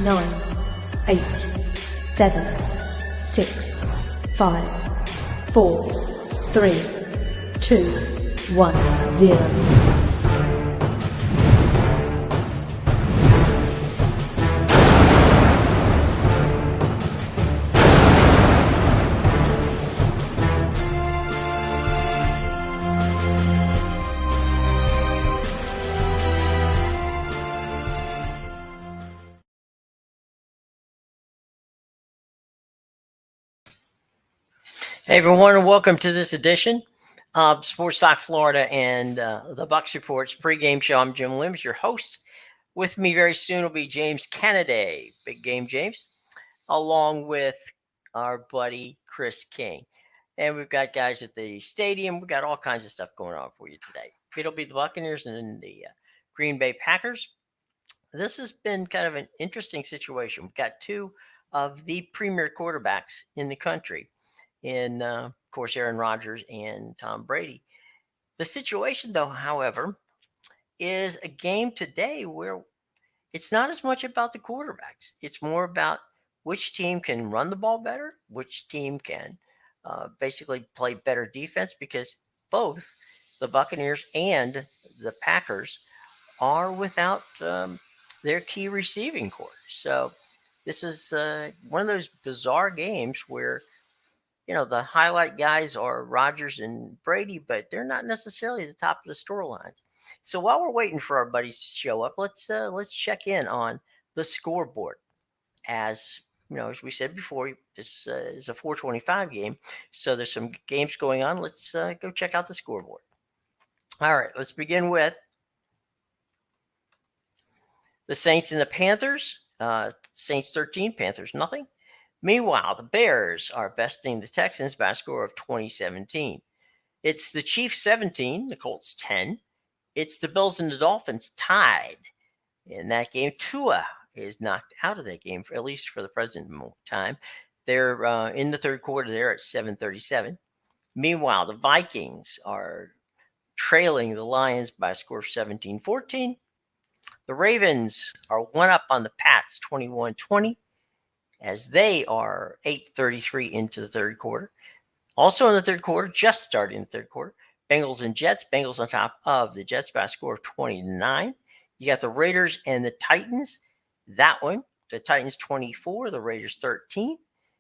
9, 8, 7, 6, 5, 4, 3, 2, 1, 0. Hey everyone, and welcome to this edition of Sports Talk Florida and the Bucs Reports pregame show. I'm Jim Limbs, your host. With me very soon will be James Kennedy, Big Game James, along with our buddy Chris King. And we've got guys at the stadium. We've got all kinds of stuff going on for you today. It'll be the Buccaneers and the Green Bay Packers. This has been kind of an interesting situation. We've got two of the premier quarterbacks in the country. In, of course, Aaron Rodgers and Tom Brady. The situation, though, however, is a game today where it's not as much about the quarterbacks. It's more about which team can run the ball better, which team can basically play better defense, because both the Buccaneers and the Packers are without their key receiving core. So this is one of those bizarre games where the highlight guys are Rodgers and Brady, but they're not necessarily the top of the storylines. So while we're waiting for our buddies to show up, let's check in on the scoreboard. As we said before, this is a 4:25 game, so there's some games going on. Let's go check out the scoreboard. All right, let's begin with the Saints and the Panthers. Saints 13, Panthers nothing. Meanwhile, the Bears are besting the Texans by a score of 20-17. It's the Chiefs 17, the Colts 10. It's the Bills and the Dolphins tied in that game. Tua is knocked out of that game, at least for the present time. They're in the third quarter there at 7:37. Meanwhile, the Vikings are trailing the Lions by a score of 17-14. The Ravens are one up on the Pats, 21-20. As they are 8:33 into the third quarter. Also in the third quarter, just starting the third quarter, Bengals and Jets. Bengals on top of the Jets by a score of 20-9. You got the Raiders and the Titans. That one, the Titans 24, the Raiders 13.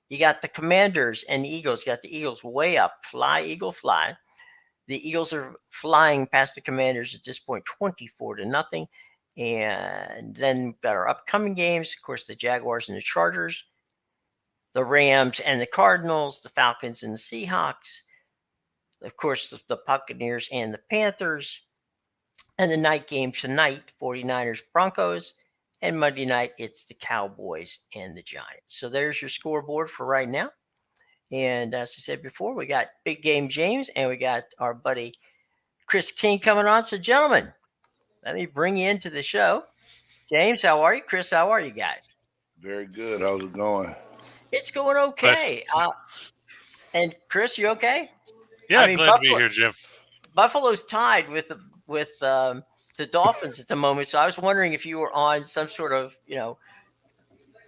You got the Commanders and the Eagles. You got the Eagles way up. Fly, Eagle, fly. The Eagles are flying past the Commanders at this point, 24-0. And then we've got our upcoming games, of course, the Jaguars and the Chargers, the Rams and the Cardinals, the Falcons and the Seahawks, of course, the Buccaneers and the Panthers, and the night game tonight, 49ers, Broncos, and Monday night, it's the Cowboys and the Giants. So there's your scoreboard for right now. And as I said before, we got Big Game James and we got our buddy Chris King coming on. So, gentlemen, let me bring you into the show. James, how are you? Chris, how are you guys? Very good. How's it going? It's going okay. And Chris, you okay? Yeah, glad to be here, Jim. Buffalo's tied with the Dolphins at the moment, so I was wondering if you were on some sort of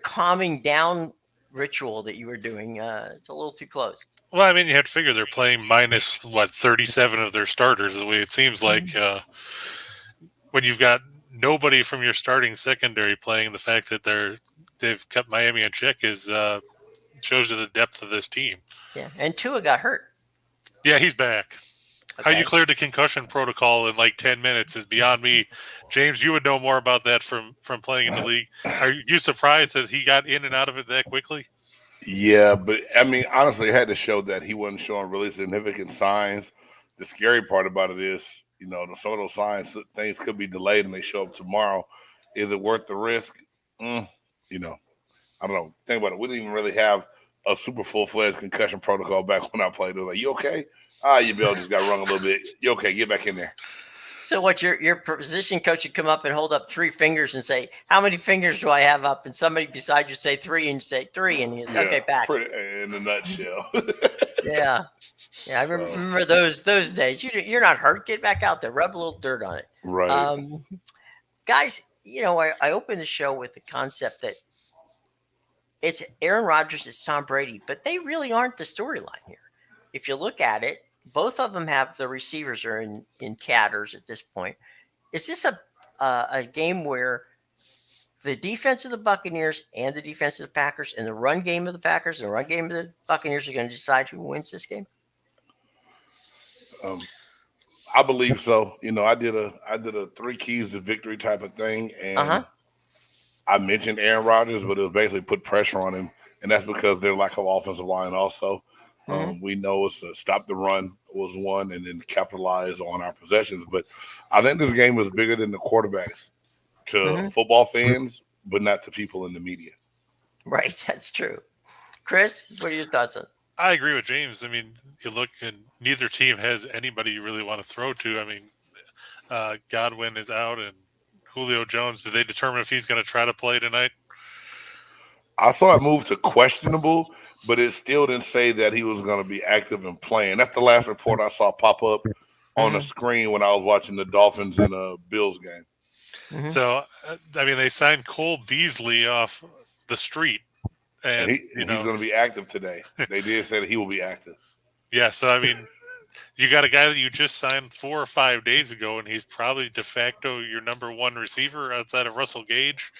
calming down ritual that you were doing. It's a little too close. Well, I mean, you have to figure they're playing minus 37 of their starters. The way it seems like when you've got nobody from your starting secondary playing, the fact that they've kept Miami in check is shows you the depth of this team. Yeah, and Tua got hurt. Yeah, he's back. Okay. How you cleared the concussion protocol in like 10 minutes is beyond me. James, you would know more about that from playing in the league. Are you surprised that he got in and out of it that quickly? Yeah, but I mean, honestly, it had to show that he wasn't showing really significant signs. The scary part about it is, some of those signs, things could be delayed and they show up tomorrow. Is it worth the risk? I don't know. Think about it. We didn't even really have a super full-fledged concussion protocol back when I played. It was like, you okay? Your bell just got rung a little bit. You okay? Get back in there. So what your position coach would come up and hold up 3 fingers and say, how many fingers do I have up? And somebody beside you say 3 and you say 3 and he's okay, back. In a nutshell. Yeah. I remember those days. You're not hurt. Get back out there. Rub a little dirt on it. Right. Guys, I opened the show with the concept that it's Aaron Rodgers, it's Tom Brady, but they really aren't the storyline here. If you look at it, both of them have the receivers are in tatters at this point. Is this a game where the defense of the Buccaneers and the defense of the Packers and the run game of the Packers and the run game of the Buccaneers are going to decide who wins this game? I believe so. I did a 3 keys to victory type of thing, and I mentioned Aaron Rodgers, but it was basically put pressure on him, and that's because their lack of offensive line also. We know it's stop the run was one, and then capitalize on our possessions. But I think this game was bigger than the quarterbacks to football fans, but not to people in the media. Right, that's true. Chris, what are your thoughts on it? I agree with James. I mean, you look and neither team has anybody you really want to throw to. I mean, Godwin is out and Julio Jones. Did they determine if he's going to try to play tonight? I saw it move to questionable, but it still didn't say that he was going to be active and playing. That's the last report I saw pop up on the screen when I was watching the Dolphins and Bills game. So, I mean, they signed Cole Beasley off the street. And he's going to be active today. They did say that he will be active. Yeah, so, I mean, you got a guy that you just signed 4 or 5 days ago, and he's probably de facto your number one receiver outside of Russell Gage.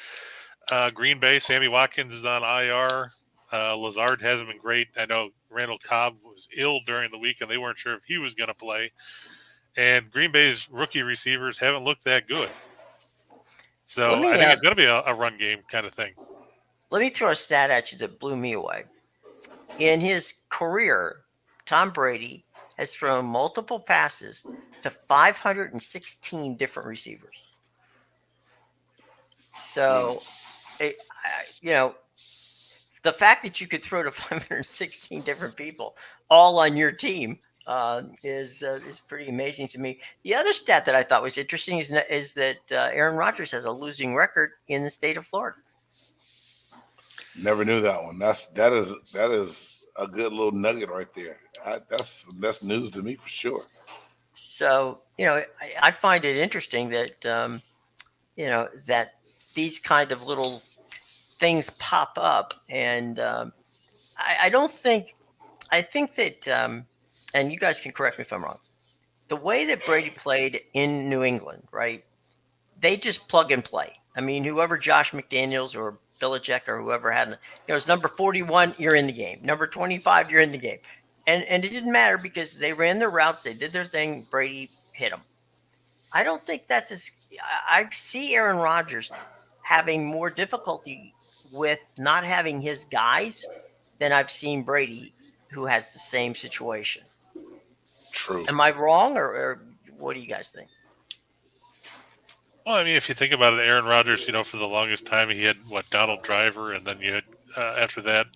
Green Bay, Sammy Watkins is on IR. Lazard hasn't been great. I know Randall Cobb was ill during the week, and they weren't sure if he was going to play. And Green Bay's rookie receivers haven't looked that good. So I think it's going to be a run game kind of thing. Let me throw a stat at you that blew me away. In his career, Tom Brady has thrown multiple passes to 516 different receivers. So, the fact that you could throw to 516 different people all on your team is pretty amazing to me. The other stat that I thought was interesting is that Aaron Rodgers has a losing record in the state of Florida. Never knew that one. That is a good little nugget right there. That's news to me for sure. So I find it interesting that that these kind of little things pop up, and I think that and you guys can correct me if I'm wrong. The way that Brady played in New England, right? They just plug and play. I mean, whoever Josh McDaniels or Belichick or whoever had, it's number 41, you're in the game. Number 25, you're in the game. And it didn't matter because they ran their routes. They did their thing. Brady hit them. I don't think that's I see Aaron Rodgers having more difficulty with not having his guys than I've seen Brady, who has the same situation. True. Am I wrong, or what do you guys think? Well, I mean, if you think about it, Aaron Rodgers, for the longest time, he had, Donald Driver, and then you had, after that,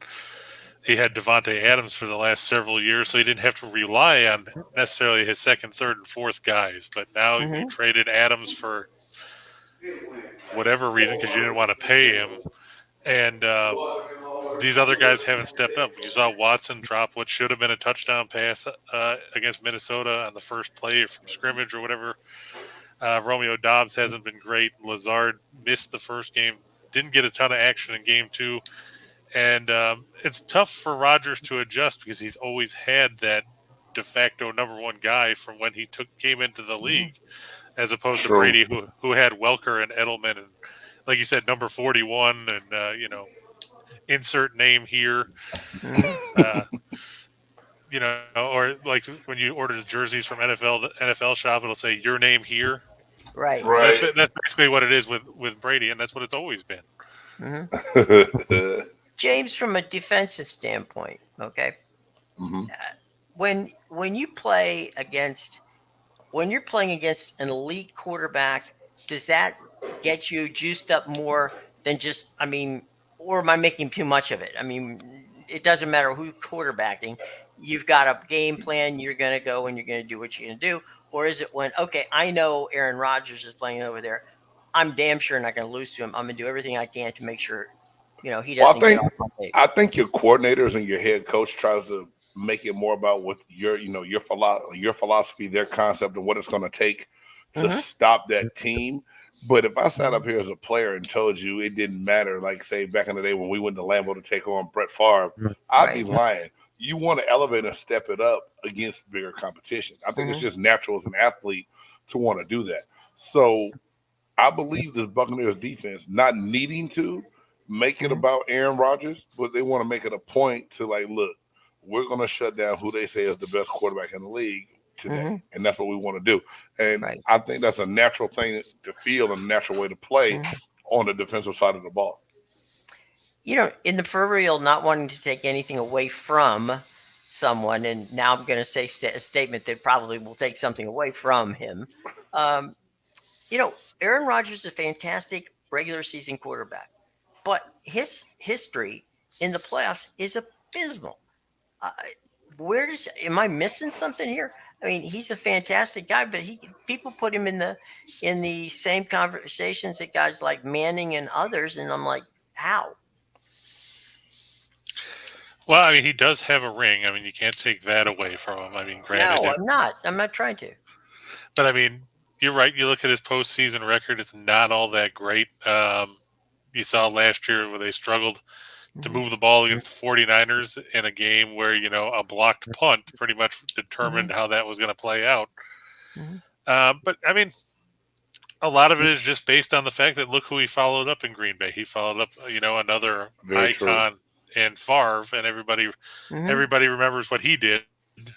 he had Devontae Adams for the last several years, so he didn't have to rely on necessarily his second, third, and fourth guys. But now you traded Adams for whatever reason because you didn't want to pay him. And these other guys haven't stepped up. You saw Watson drop what should have been a touchdown pass against Minnesota on the first play from scrimmage or whatever. Romeo Doubs hasn't been great. Lazard missed the first game, didn't get a ton of action in game 2. And it's tough for Rodgers to adjust because he's always had that de facto number one guy from when he came into the league, as opposed to Brady, who had Welker and Edelman and, like you said, number 41 and, insert name here. Or like when you order the jerseys from NFL shop, it'll say your name here. Right. That's basically what it is with Brady, and that's what it's always been. James, from a defensive standpoint, okay, when you play against you're playing against an elite quarterback, does that get you juiced up more than just? I mean, or am I making too much of it? I mean, it doesn't matter who's quarterbacking. You've got a game plan. You're going to go and you're going to do what you're going to do. Or is it when, okay, I know Aaron Rodgers is playing over there. I'm damn sure not going to lose to him. I'm going to do everything I can to make sure, he doesn't get off my page. I think your coordinators and your head coach tries to make it more about what your philosophy, their concept, and what it's going to take to stop that team. But if I sat up here as a player and told you it didn't matter, like say back in the day when we went to Lambeau to take on Brett Favre, I'd be lying. You want to elevate and step it up against bigger competition. I think it's just natural as an athlete to want to do that. So I believe this Buccaneers defense not needing to make it about Aaron Rodgers, but they want to make it a point to like, look, we're going to shut down who they say is the best quarterback in the league today. And that's what we want to do. And I think that's a natural thing to feel and a natural way to play on the defensive side of the ball. You know, in the proverbial not wanting to take anything away from someone, and now I'm going to say a statement that probably will take something away from him. You know, Aaron Rodgers is a fantastic regular season quarterback, but his history in the playoffs is abysmal. Am I missing something here? I mean, he's a fantastic guy, but people put him in the same conversations that guys like Manning and others, and I'm like, how? Well, I mean, he does have a ring. I mean, you can't take that away from him. I mean, granted. No, I'm not. I'm not trying to. But, I mean, you're right. You look at his postseason record, it's not all that great. You saw last year where they struggled to move the ball against the 49ers in a game where, you know, a blocked punt pretty much determined how that was going to play out. But, I mean, a lot of it is just based on the fact that look who he followed up in Green Bay. He followed up, you know, another icon in Favre, and everybody remembers what he did.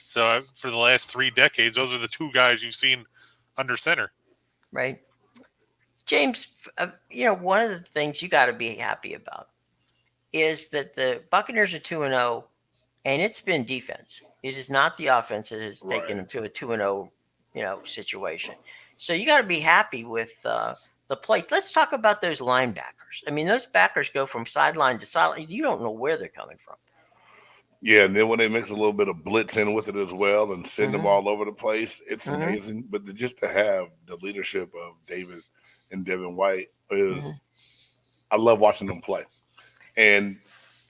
So for the last 3 decades, those are the two guys you've seen under center. Right. James, you know, one of the things you got to be happy about is that the Buccaneers are 2-0, and it's been defense. It is not the offense that has taken them to a 2-0, you know, situation. So you got to be happy with the play. Let's talk about those linebackers. I mean, those backers go from sideline to sideline. You don't know where they're coming from. Yeah, and then when they mix a little bit of blitz in with it as well and send them all over the place, it's amazing. But just to have the leadership of David and Devin White is I love watching them play. And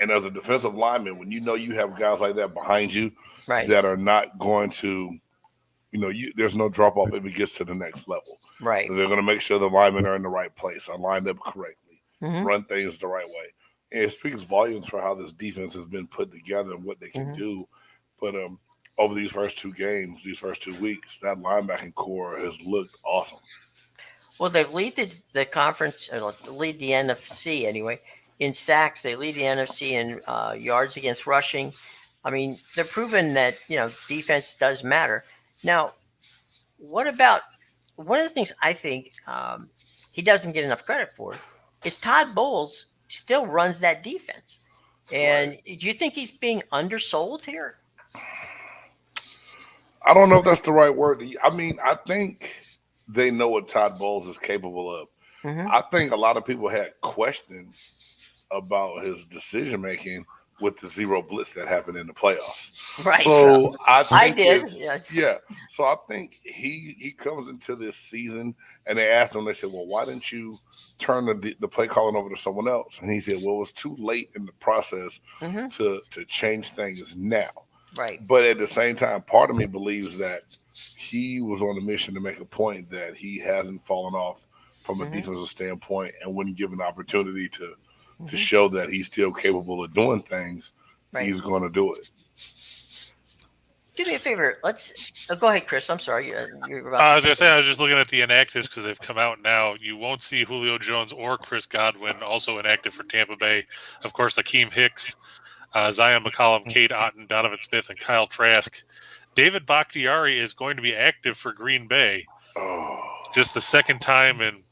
as a defensive lineman, when you know you have guys like that behind you that are not going to, you know, there's no drop off if it gets to the next level. Right. They're going to make sure the linemen are in the right place, are lined up correctly, run things the right way. And it speaks volumes for how this defense has been put together and what they can do. But over these first 2 games, these first 2 weeks, that linebacking core has looked awesome. Well, they lead the conference, or lead the NFC anyway, in sacks. They lead the NFC in yards against rushing. I mean, they're proving that, you know, defense does matter. Now, what about one of the things I think he doesn't get enough credit for is Todd Bowles still runs that defense. And do you think he's being undersold here? I don't know if that's the right word. I mean, I think they know what Todd Bowles is capable of. I think a lot of people had questions about his decision making with the zero blitz that happened in the playoffs. Right. So I did. Yeah. So I think he comes into this season and they asked him, they said, well, why didn't you turn the play calling over to someone else? And he said, well, it was too late in the process to change things now. Right. But at the same time, part of me believes that he was on a mission to make a point that he hasn't fallen off from a defensive standpoint, and when given the opportunity to show that he's still capable of doing things, he's going to do it. Do me a favor. Let's go ahead, Chris. I'm sorry. You're about I was going to say, I was just looking at the inactives because they've come out now. You won't see Julio Jones or Chris Godwin also inactive for Tampa Bay. Of course, Akeem Hicks, Zion McCollum, Cade Otton, Donovan Smith, and Kyle Trask. David Bakhtiari is going to be active for Green Bay. Oh. Just the second time in,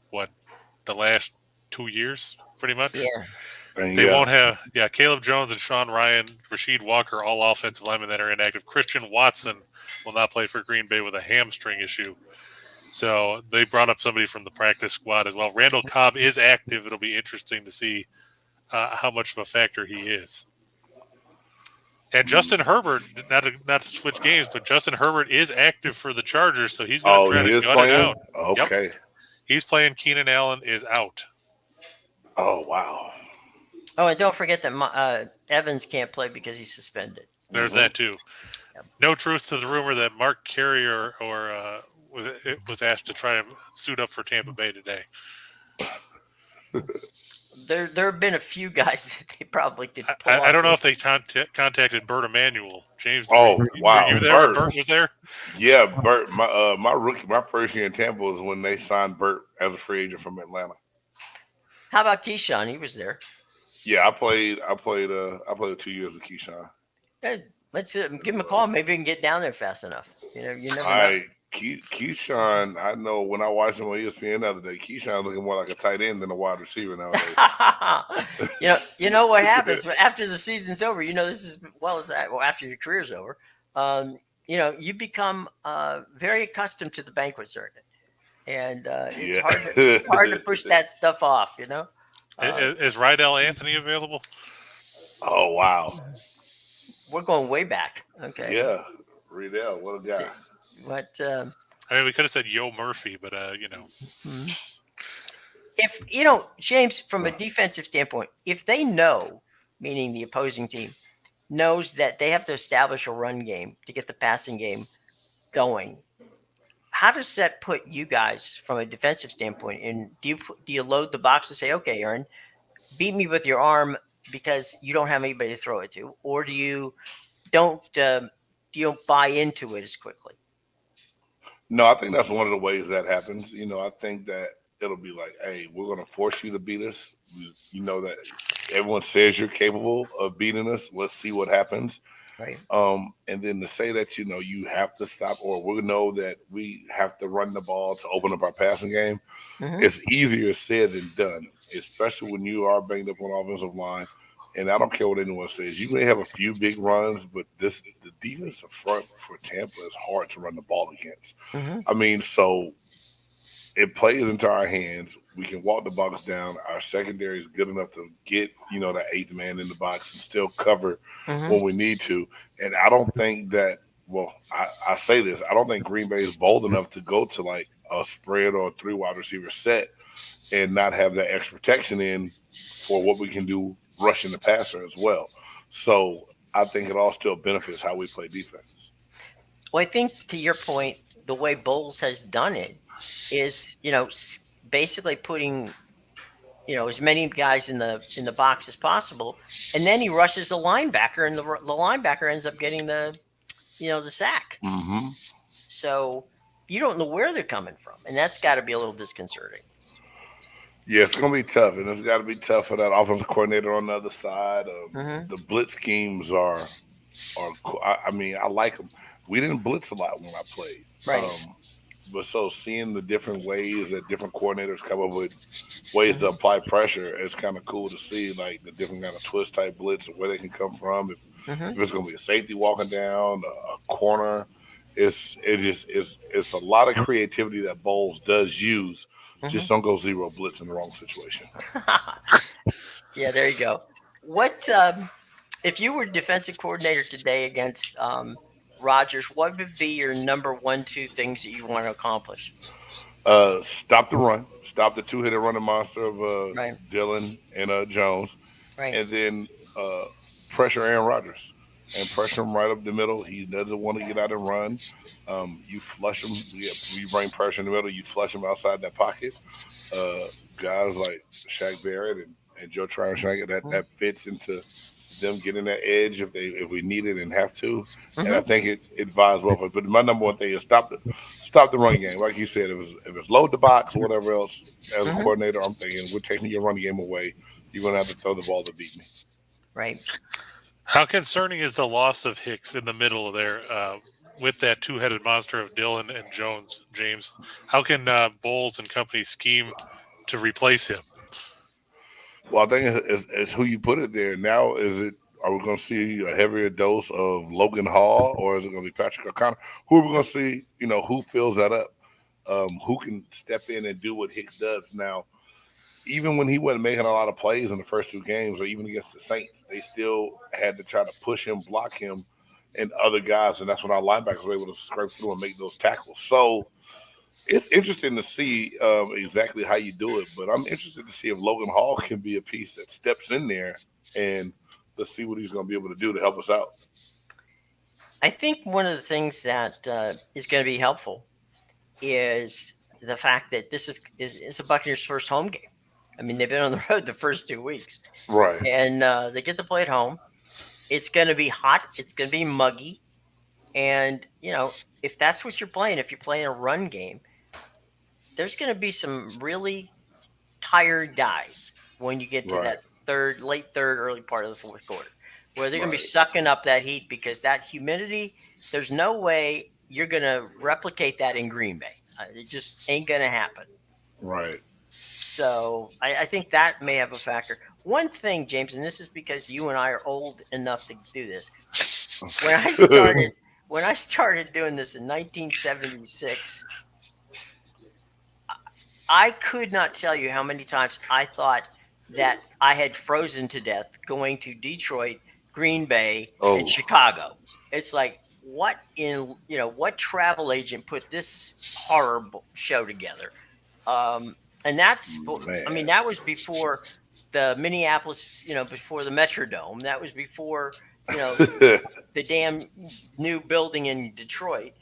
the last 2 years, pretty much? Yeah. They won't have, Caleb Jones and Sean Ryan, Rasheed Walker, all offensive linemen that are inactive. Christian Watson will not play for Green Bay with a hamstring issue. So they brought up somebody from the practice squad as well. Randall Cobb is active. It'll be interesting to see how much of a factor he is. And Justin Herbert, not to switch games, but Justin Herbert is active for the Chargers, so he's going to try to gut it out. Okay. Yep. He's playing. Keenan Allen is out. Oh, wow. Oh, and don't forget that Evans can't play because he's suspended. There's that too. Yep. No truth to the rumor that Mark Carey or was asked to try and suit up for Tampa Bay today. There have been a few guys that they probably could pull I don't know off. if they contacted Bert Emanuel. James, Oh, were wow. you there when Bert. Bert was there? Yeah, Bert. My first year in Tampa was when they signed Bert as a free agent from Atlanta. How about Keyshawn? He was there. Yeah, I played 2 years with Keyshawn. Hey, let's give him a call. Maybe we can get down there fast enough. You never know. All right, Keyshawn. I know when I watched him on ESPN the other day, Keyshawn looking more like a tight end than a wide receiver nowadays. you know what happens after the season's over. This is after your career's over. You become very accustomed to the banquet circuit, and it's hard to push that stuff off. Is Rydell Anthony available? Oh wow, we're going way back. Okay. Yeah, Rydell, what a guy. But I mean, we could have said Yo Murphy, but if James, from a defensive standpoint, if they know, meaning the opposing team knows that they have to establish a run game to get the passing game going, how does that put you guys from a defensive standpoint? And do you load the box and say, okay, Erin, beat me with your arm because you don't have anybody to throw it to, or do you don't buy into it as quickly? No, I think that's one of the ways that happens. I think that it'll be like, hey, we're going to force you to beat us. You know that everyone says you're capable of beating us. Let's see what happens. Right. And then to say that, you have to stop, or we know that we have to run the ball to open up our passing game. Mm-hmm. It's easier said than done, especially when you are banged up on the offensive line. And I don't care what anyone says. You may have a few big runs, but the defensive front for Tampa is hard to run the ball against. Mm-hmm. I mean, so it plays into our hands. We can walk the Bucs down. Our secondary is good enough to get, the eighth man in the box and still cover when we need to. And I don't think that, I say this, I don't think Green Bay is bold enough to go to like a spread or a 3 wide receiver set and not have that extra protection in for what we can do rushing the passer as well. So I think it all still benefits how we play defense. Well, I think to your point, the way Bowles has done it is, basically putting, as many guys in the box as possible, and then he rushes a linebacker, and the linebacker ends up getting the sack. Mm-hmm. So you don't know where they're coming from, and that's got to be a little disconcerting. Yeah, it's going to be tough, and it's got to be tough for that offensive coordinator on the other side. The blitz schemes are I mean, I like them. We didn't blitz a lot when I played. Right. But so seeing the different ways that different coordinators come up with ways to apply pressure, it's kind of cool to see like the different kind of twist type blitz and where they can come from. If it's going to be a safety walking down, a corner, it's a lot of creativity that Bowles does use. Just don't go zero blitz in the wrong situation. Yeah, there you go. What if you were defensive coordinator today against Rodgers? What would be your number 1, 2 things that you want to accomplish? Stop the run. Stop the 2-hitter running monster of Dillon and Jones. Right. And then pressure Aaron Rodgers. And pressure him right up the middle. He doesn't want to get out and run. You flush him. You bring pressure in the middle. You flush him outside that pocket. Guys like Shaq Barrett and Joe Tryon, that fits into them getting that edge if we need it and have to. And I think it buys well for us. But my number 1 thing is stop the run game. Like you said, if it's load the box or whatever else, as a coordinator, I'm thinking we're taking your run game away. You're going to have to throw the ball to beat me. Right. How concerning is the loss of Hicks in the middle there with that 2-headed monster of Dillon and Jones, James? How can Bowles and company scheme to replace him? Well, I think it's who you put it there. Now, are we going to see a heavier dose of Logan Hall, or is it going to be Patrick O'Connor? Who are we going to see, who fills that up? Who can step in and do what Hicks does? Now, even when he wasn't making a lot of plays in the first 2 games, or even against the Saints, they still had to try to push him, block him, and other guys, and that's when our linebackers were able to scrape through and make those tackles. So it's interesting to see exactly how you do it, but I'm interested to see if Logan Hall can be a piece that steps in there, and let's see what he's going to be able to do to help us out. I think one of the things that is going to be helpful is the fact that this is a Buccaneers' first home game. I mean, they've been on the road the first 2 weeks, Right. and they get to play at home. It's going to be hot. It's going to be muggy, and if that's what you're playing, if you're playing a run game, there's going to be some really tired guys when you get to Right. that late third, early part of the fourth quarter, where they're going to be Right. sucking up that heat because that humidity. There's no way you're going to replicate that in Green Bay. It just ain't going to happen. Right. So I think that may have a factor. One thing, James, and this is because you and I are old enough to do this. When I started doing this in 1976, I could not tell you how many times I thought that I had frozen to death going to Detroit, Green Bay, and Chicago. It's like, what travel agent put this horrible show together? And that's, I mean, that was before the Minneapolis, before the Metrodome. That was before, the damn new building in Detroit.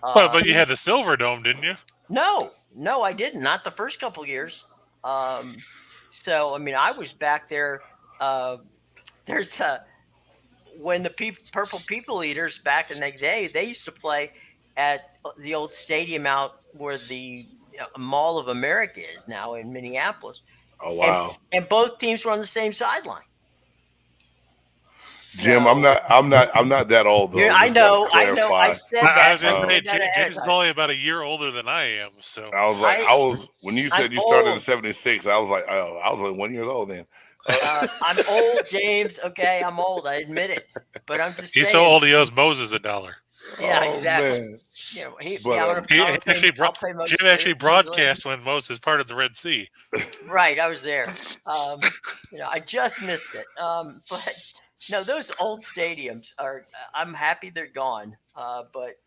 But you had the Silver Dome, didn't you? No, I didn't. Not the first couple years. So, I mean, I was back there. When the Purple People Eaters back in the day, they used to play at the old stadium out where the Mall of America is now in Minneapolis. Oh, wow. And both teams were on the same sideline. Jim, I'm not that old though. I know. I said that. I was going to say, James is only about a year older than I am. So I was like, when you said you started in '76, I was like, oh, I was like 1 year old then. I'm old, James. Okay, I'm old. I admit it. But I'm just saying. He's so old he owes Moses $1. Yeah, exactly. Man. Jim actually broadcast when Moses parted the Red Sea. Right, I was there. I just missed it. But no, those old stadiums are. I'm happy they're gone. But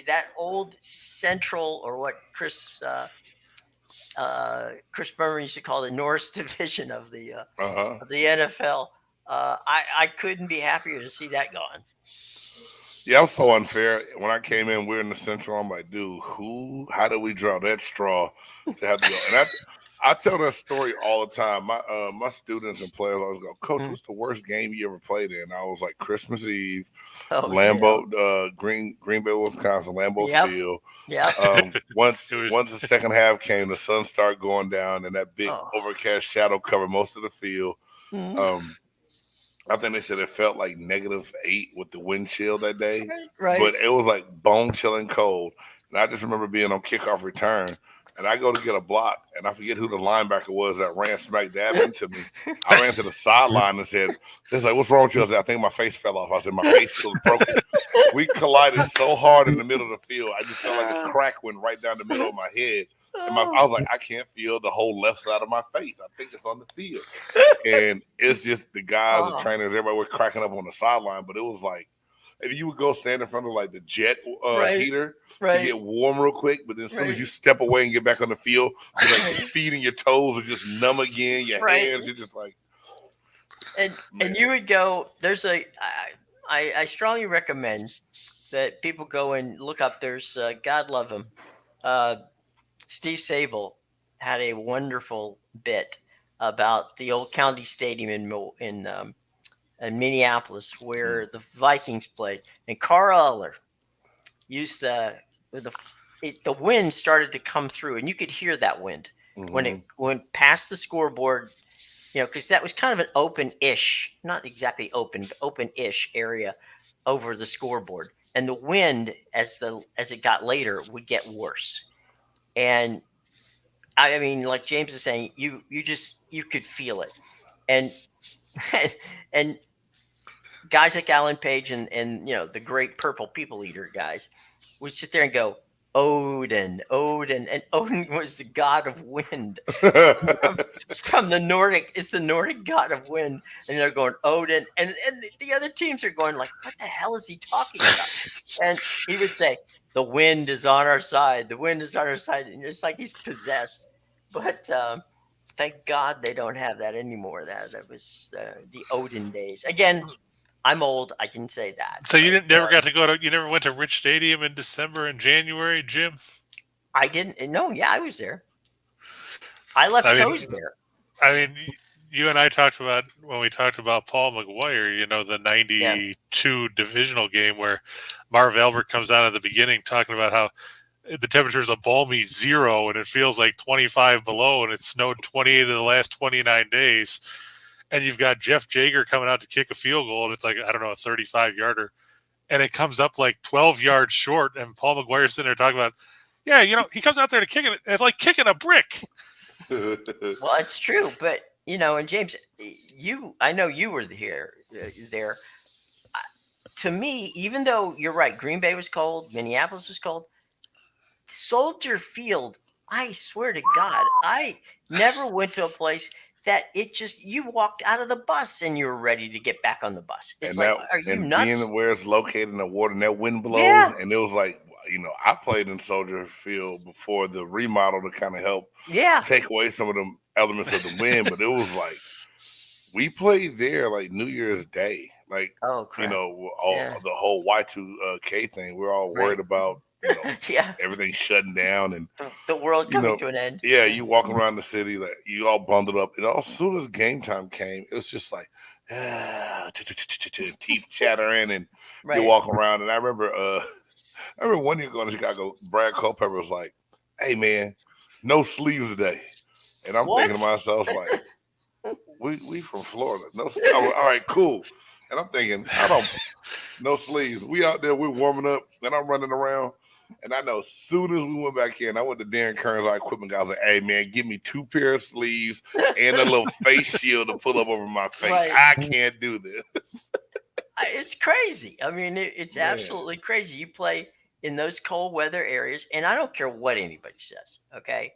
that old Central, or what Chris Berman used to call the Norris Division of the NFL. I couldn't be happier to see that gone. Yeah, I'm so unfair. When I came in, we're in the Central. I'm like, dude, how did we draw that straw to have to go? And I tell that story all the time. My students and players always go, Coach, what's the worst game you ever played in? I was like, ChristmasEve, Lambeau, Green Bay, Wisconsin, Lambeau Field. Yeah. Once the second half came, the sun started going down, and that big overcast shadow covered most of the field. Mm-hmm. I think they said it felt like -8 with the wind chill that day. Right. But it was like bone chilling cold. And I just remember being on kickoff return, and I go to get a block, and I forget who the linebacker was that ran smack dab into me. I ran to the sideline and said, "It's like, what's wrong with you?" I said, "I think my face fell off." I said, "My face was broken." We collided so hard in the middle of the field, I just felt like a crack went right down the middle of my head. And I was like, I can't feel the whole left side of my face. I think it's on the field. And it's just the guys, the trainers, everybody was cracking up on the sideline. But it was like, if you would go stand in front of like the jet heater to get warm real quick, but then as soon as you step away and get back on the field, like your feet and your toes are just numb again. Your hands, you're just like. And you would go, I strongly recommend that people go and look up, there's, God love him, Steve Sable had a wonderful bit about the old County Stadium in Minneapolis where the Vikings played, and Carl Eller used the wind started to come through, and you could hear that wind when it went past the scoreboard, because that was kind of an open-ish, not exactly open, but open-ish area over the scoreboard, and the wind as it got later would get worse. And I mean, like James is saying, you could feel it, and guys like Alan Page and the great Purple People Eater guys would sit there and go, Odin, and Odin was the god of wind from the Nordic. It's the Nordic god of wind, and they're going Odin, and the other teams are going like, what the hell is he talking about? And he would say, the wind is on our side. The wind is on our side. And it's like he's possessed. But thank God they don't have that anymore. That was the Odin days. Again, I'm old. I can say that. So you never got to you never went to Rich Stadium in December and January, Jim? I didn't. No, yeah, I was there. I left toes there. I mean, you and I talked about when we talked about Paul McGuire, the 92 divisional game where Marv Albert comes out at the beginning talking about how the temperature is a balmy 0 and it feels like 25 below and it snowed 28 of the last 29 days. And you've got Jeff Jager coming out to kick a field goal and it's like, I don't know, a 35-yarder. And it comes up like 12 yards short. And Paul McGuire's sitting there talking about, he comes out there to kick it. It's like kicking a brick. Well, it's true, but and James, I know you were there. To me, even though you're right, Green Bay was cold, Minneapolis was cold. Soldier Field, I swear to God, I never went to a place that you walked out of the bus and you were ready to get back on the bus. It's are you nuts? Being where it's located in the water and that wind blows, and it was like, I played in Soldier Field before the remodel to kind of help take away some of the elements of the wind, but it was like we played there like New Year's Day, like the whole Y2K thing. We're all worried about everything shutting down and the world coming to an end. Yeah, you walk around the city, like you all bundled up, and as soon as game time came, it was just like teeth chattering, and you walk around. And I remember one year going to Chicago, Brad Culpepper was like, "Hey man, no sleeves today," and I'm thinking to myself like, "We from Florida, no sleeves. All right, cool." And I'm thinking, no sleeves. We out there, we're warming up, and I'm running around. And I know as soon as we went back in, I went to Darren Kearns, our equipment guy. I was like, "Hey man, give me 2 pair of sleeves and a little face shield to pull up over my face. I can't do this." It's crazy. I mean, it's absolutely crazy. You play in those cold weather areas, and I don't care what anybody says. Okay,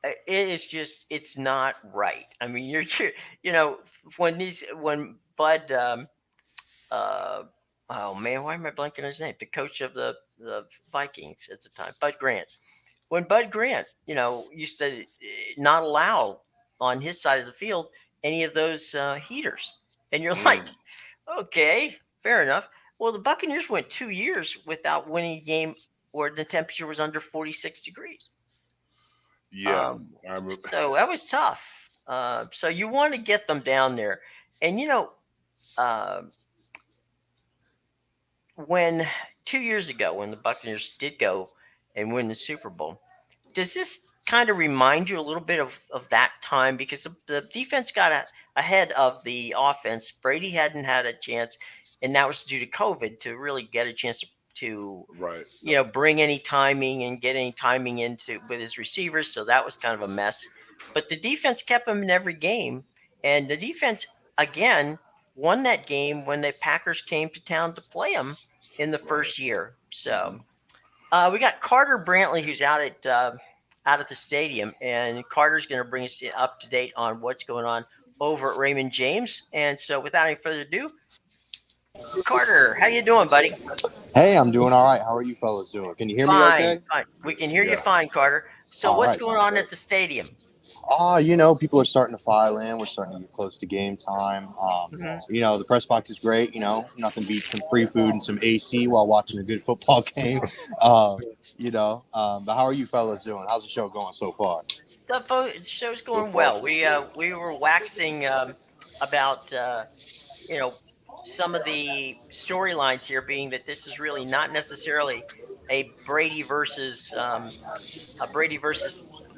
it is just, it's not right. I mean, you're when Bud, oh man, why am I blanking on his name? The coach of the Vikings at the time, Bud Grant. When Bud Grant, used to not allow on his side of the field any of those heaters, and you're like, okay, fair enough. Well, the Buccaneers went 2 years without winning a game where the temperature was under 46 degrees. Yeah, so that was tough. So you want to get them down there, and when 2 years ago, when the Buccaneers did go and win the Super Bowl, does this kind of remind you a little bit of that time? Because the defense got ahead of the offense. Brady hadn't had a chance, and that was due to COVID, to really get a chance to bring any timing and get any timing into with his receivers. So that was kind of a mess. But the defense kept him in every game, and the defense again won that game when the Packers came to town to play them in the first year. So we got Carter Brantley, who's out at the stadium, and Carter's going to bring us up to date on what's going on over at Raymond James. And so without any further ado, Carter, how you doing, buddy? Hey, I'm doing all right. How are you fellas doing? Can you hear me okay? Fine. We can hear you fine, Carter. So what's going on at the stadium? People are starting to file in. We're starting to get close to game time. The press box is great. Nothing beats some free food and some AC while watching a good football game. But how are you fellas doing? How's the show going so far? The show's going well. We were waxing about some of the storylines here, being that this is really not necessarily a Brady versus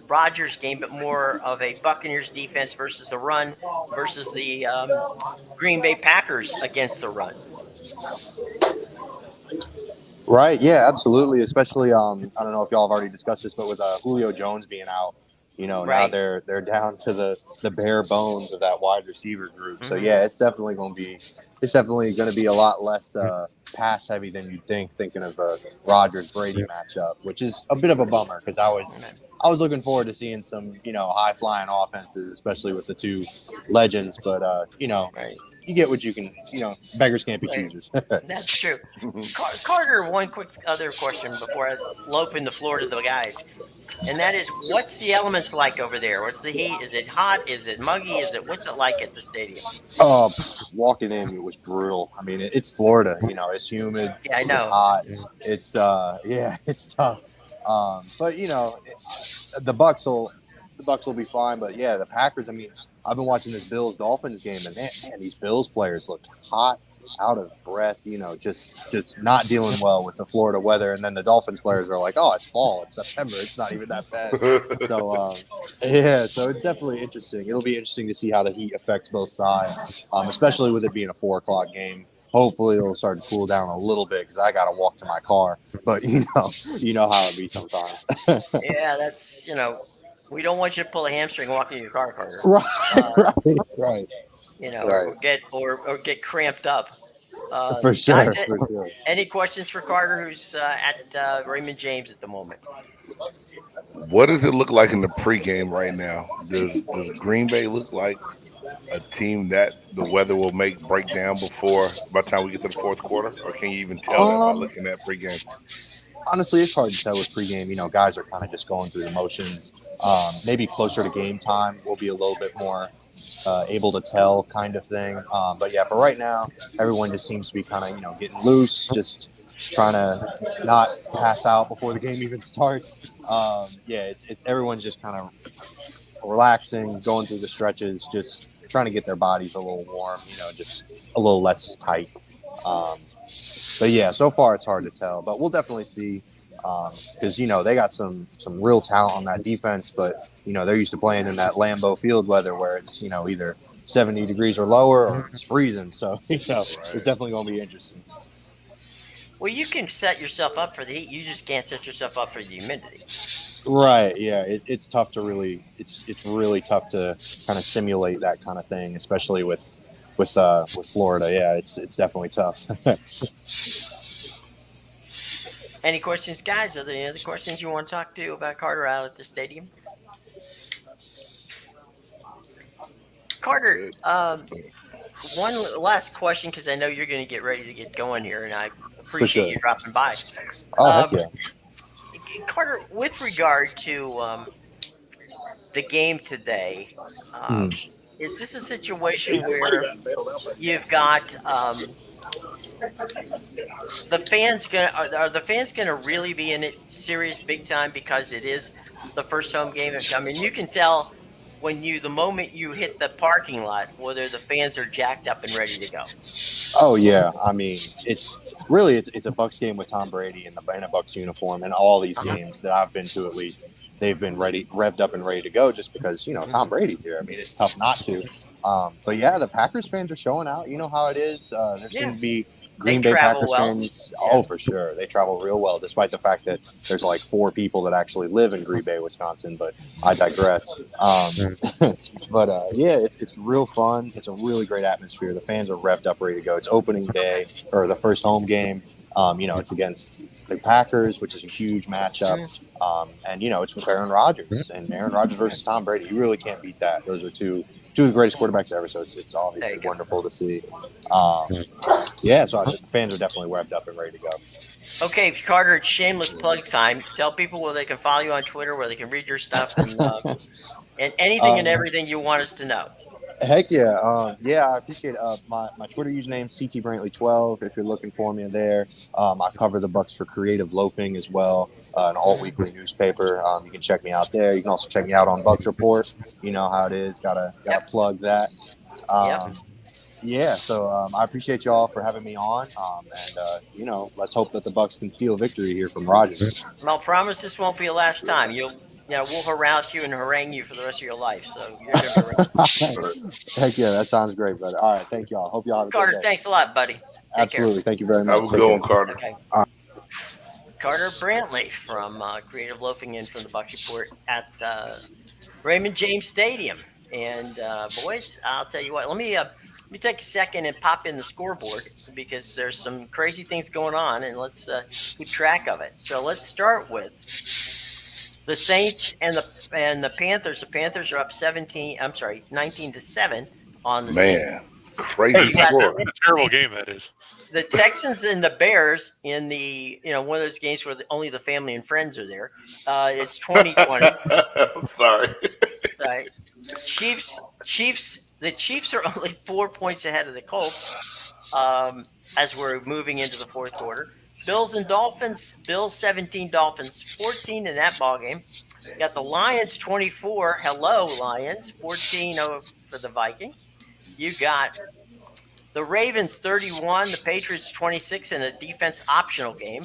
Rodgers game, but more of a Buccaneers defense versus the run versus the Green Bay Packers against the run. Right. Yeah, absolutely. Especially, I don't know if y'all have already discussed this, but with Julio Jones being out, now they're down to the bare bones of that wide receiver group. So yeah, it's definitely going to be a lot less pass heavy than you thinking of a Rodgers Brady matchup, which is a bit of a bummer because I was looking forward to seeing some high flying offenses, especially with the two legends. But you get what you can. Beggars can't be choosers. That's true. Carter, one quick other question before I open the floor to the guys. And that is, what's the elements like over there? What's the heat? Is it hot? Is it muggy? What's it like at the stadium? Walking in, it was brutal. I mean, it's Florida. It's humid. Yeah, I know. It's hot. It's it's tough. But the Bucs will be fine. But yeah, the Packers. I mean, I've been watching this Bills-Dolphins game, and man, these Bills players looked hot, out of breath. Just not dealing well with the Florida weather. And then the Dolphins players are like, "Oh, it's fall. It's September. It's not even that bad." So yeah, so it's definitely interesting. It'll be interesting to see how the heat affects both sides, especially with it being a 4 o'clock game. Hopefully, it'll start to cool down a little bit because I got to walk to my car. But you know how it be sometimes. Yeah, that's we don't want you to pull a hamstring walking in your car, Carter. Right. Or get cramped up. For sure. Guys, any questions for Carter, who's at Raymond James at the moment? What does it look like in the pregame right now? Does Green Bay look like a team that the weather will break down by the time we get to the fourth quarter, or can you even tell that by looking at pregame? Honestly, it's hard to tell with pregame. Guys are kind of just going through the motions. Maybe closer to game time, we'll be a little bit more able to tell, kind of thing. But yeah, for right now, everyone just seems to be kind of getting loose, just trying to not pass out before the game even starts. Yeah, it's everyone's just kind of relaxing, going through the stretches, just trying to get their bodies a little warm, just a little less tight. But yeah, so far it's hard to tell, but we'll definitely see because they got some real talent on that defense, but they're used to playing in that Lambeau Field weather where it's either 70 degrees or lower or it's freezing. So it's definitely going to be interesting. Well, you can set yourself up for the heat. You just can't set yourself up for the humidity. Right. Yeah. It's tough to really. It's really tough to kind of simulate that kind of thing, especially with Florida. Yeah. It's definitely tough. Any questions, guys? Are there any other questions you want to talk to about Carter out at the stadium? Carter, one last question, because I know you're going to get ready to get going here, and I appreciate you dropping by. Heck yeah. Carter, with regard to the game today, is this a situation where you've got the fans are the fans gonna really be in it serious big time because it is the first home game? I mean, you can tell the moment you hit the parking lot whether the fans are jacked up and ready to go. Oh yeah, I mean it's a Bucs game with Tom Brady in a Bucs uniform, and all these games that I've been to, at least, they've been revved up and ready to go just because Tom Brady's here. I mean, it's tough not to. But yeah, the Packers fans are showing out. You know how it is. There seem to be Green Bay Packers fans. Oh, for sure, they travel real well, despite the fact that there's like 4 people that actually live in Green Bay, Wisconsin. But I digress. But yeah, it's real fun. It's a really great atmosphere. The fans are revved up, ready to go. It's opening day, or the first home game. It's against the Packers, which is a huge matchup. And it's with Aaron Rodgers, and Aaron Rodgers versus Tom Brady. You really can't beat that. Those are two of the greatest quarterbacks ever. So it's obviously wonderful to see. Yeah, so the fans are definitely revved up and ready to go. Okay, Carter, it's shameless plug time. Tell people where they can follow you on Twitter, where they can read your stuff, and anything and everything you want us to know. Heck yeah. I appreciate it. My Twitter username, CTBrantley12, if you're looking for me there. I cover the Bucs for Creative Loafing as well, an all-weekly newspaper. You can check me out there. You can also check me out on Bucs Report. You know how it is. Gotta plug that. Yeah, so I appreciate y'all for having me on, and let's hope that the Bucs can steal victory here from Rodgers. I'll promise this won't be the last time. We'll harass you and harangue you for the rest of your life. So you're gonna be around. Heck yeah, that sounds great, brother. All right, thank y'all. Hope y'all have a Carter, good day. thanks a lot, buddy. Absolutely, thank you very much. Have a good one, Carter. Okay. Carter Brantley from Creative Loafing in from the Bucs Report at Raymond James Stadium. And boys, I'll tell you what. Let me take a second and pop in the scoreboard because there's some crazy things going on, and let's keep track of it. So let's start with the Saints and the Panthers. The Panthers are up 19-7 on the Saints. Crazy score. What a terrible game that is. The Texans and the Bears in the one of those games where only the family and friends are there. It's 20-20. I'm sorry. Right. Chiefs. The Chiefs are only 4 points ahead of the Colts as we're moving into the fourth quarter. Bills and Dolphins. Bills 17, Dolphins 14 in that ball game. You got the Lions 24. Hello, Lions 14 for the Vikings. You got the Ravens 31, the Patriots 26 in a defense optional game.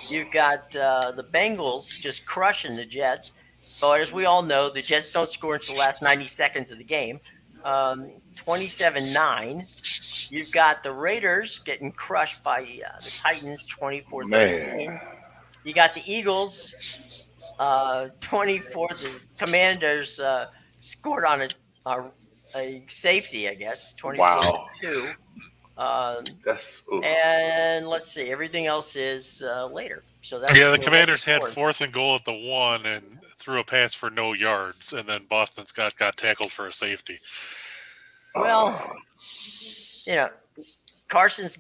You've got the Bengals just crushing the Jets. But as we all know, the Jets don't score until the last 90 seconds of the game. 27-9. You've got the Raiders getting crushed by the Titans 24-13. Man. You got the Eagles 24. The Commanders scored on a safety, I guess, 24-2. That's and let's see, everything else is later. So that's the Commanders had 4th and goal at the 1 and threw a pass for no yards, and then Boston Scott got tackled for a safety. Well, Carson's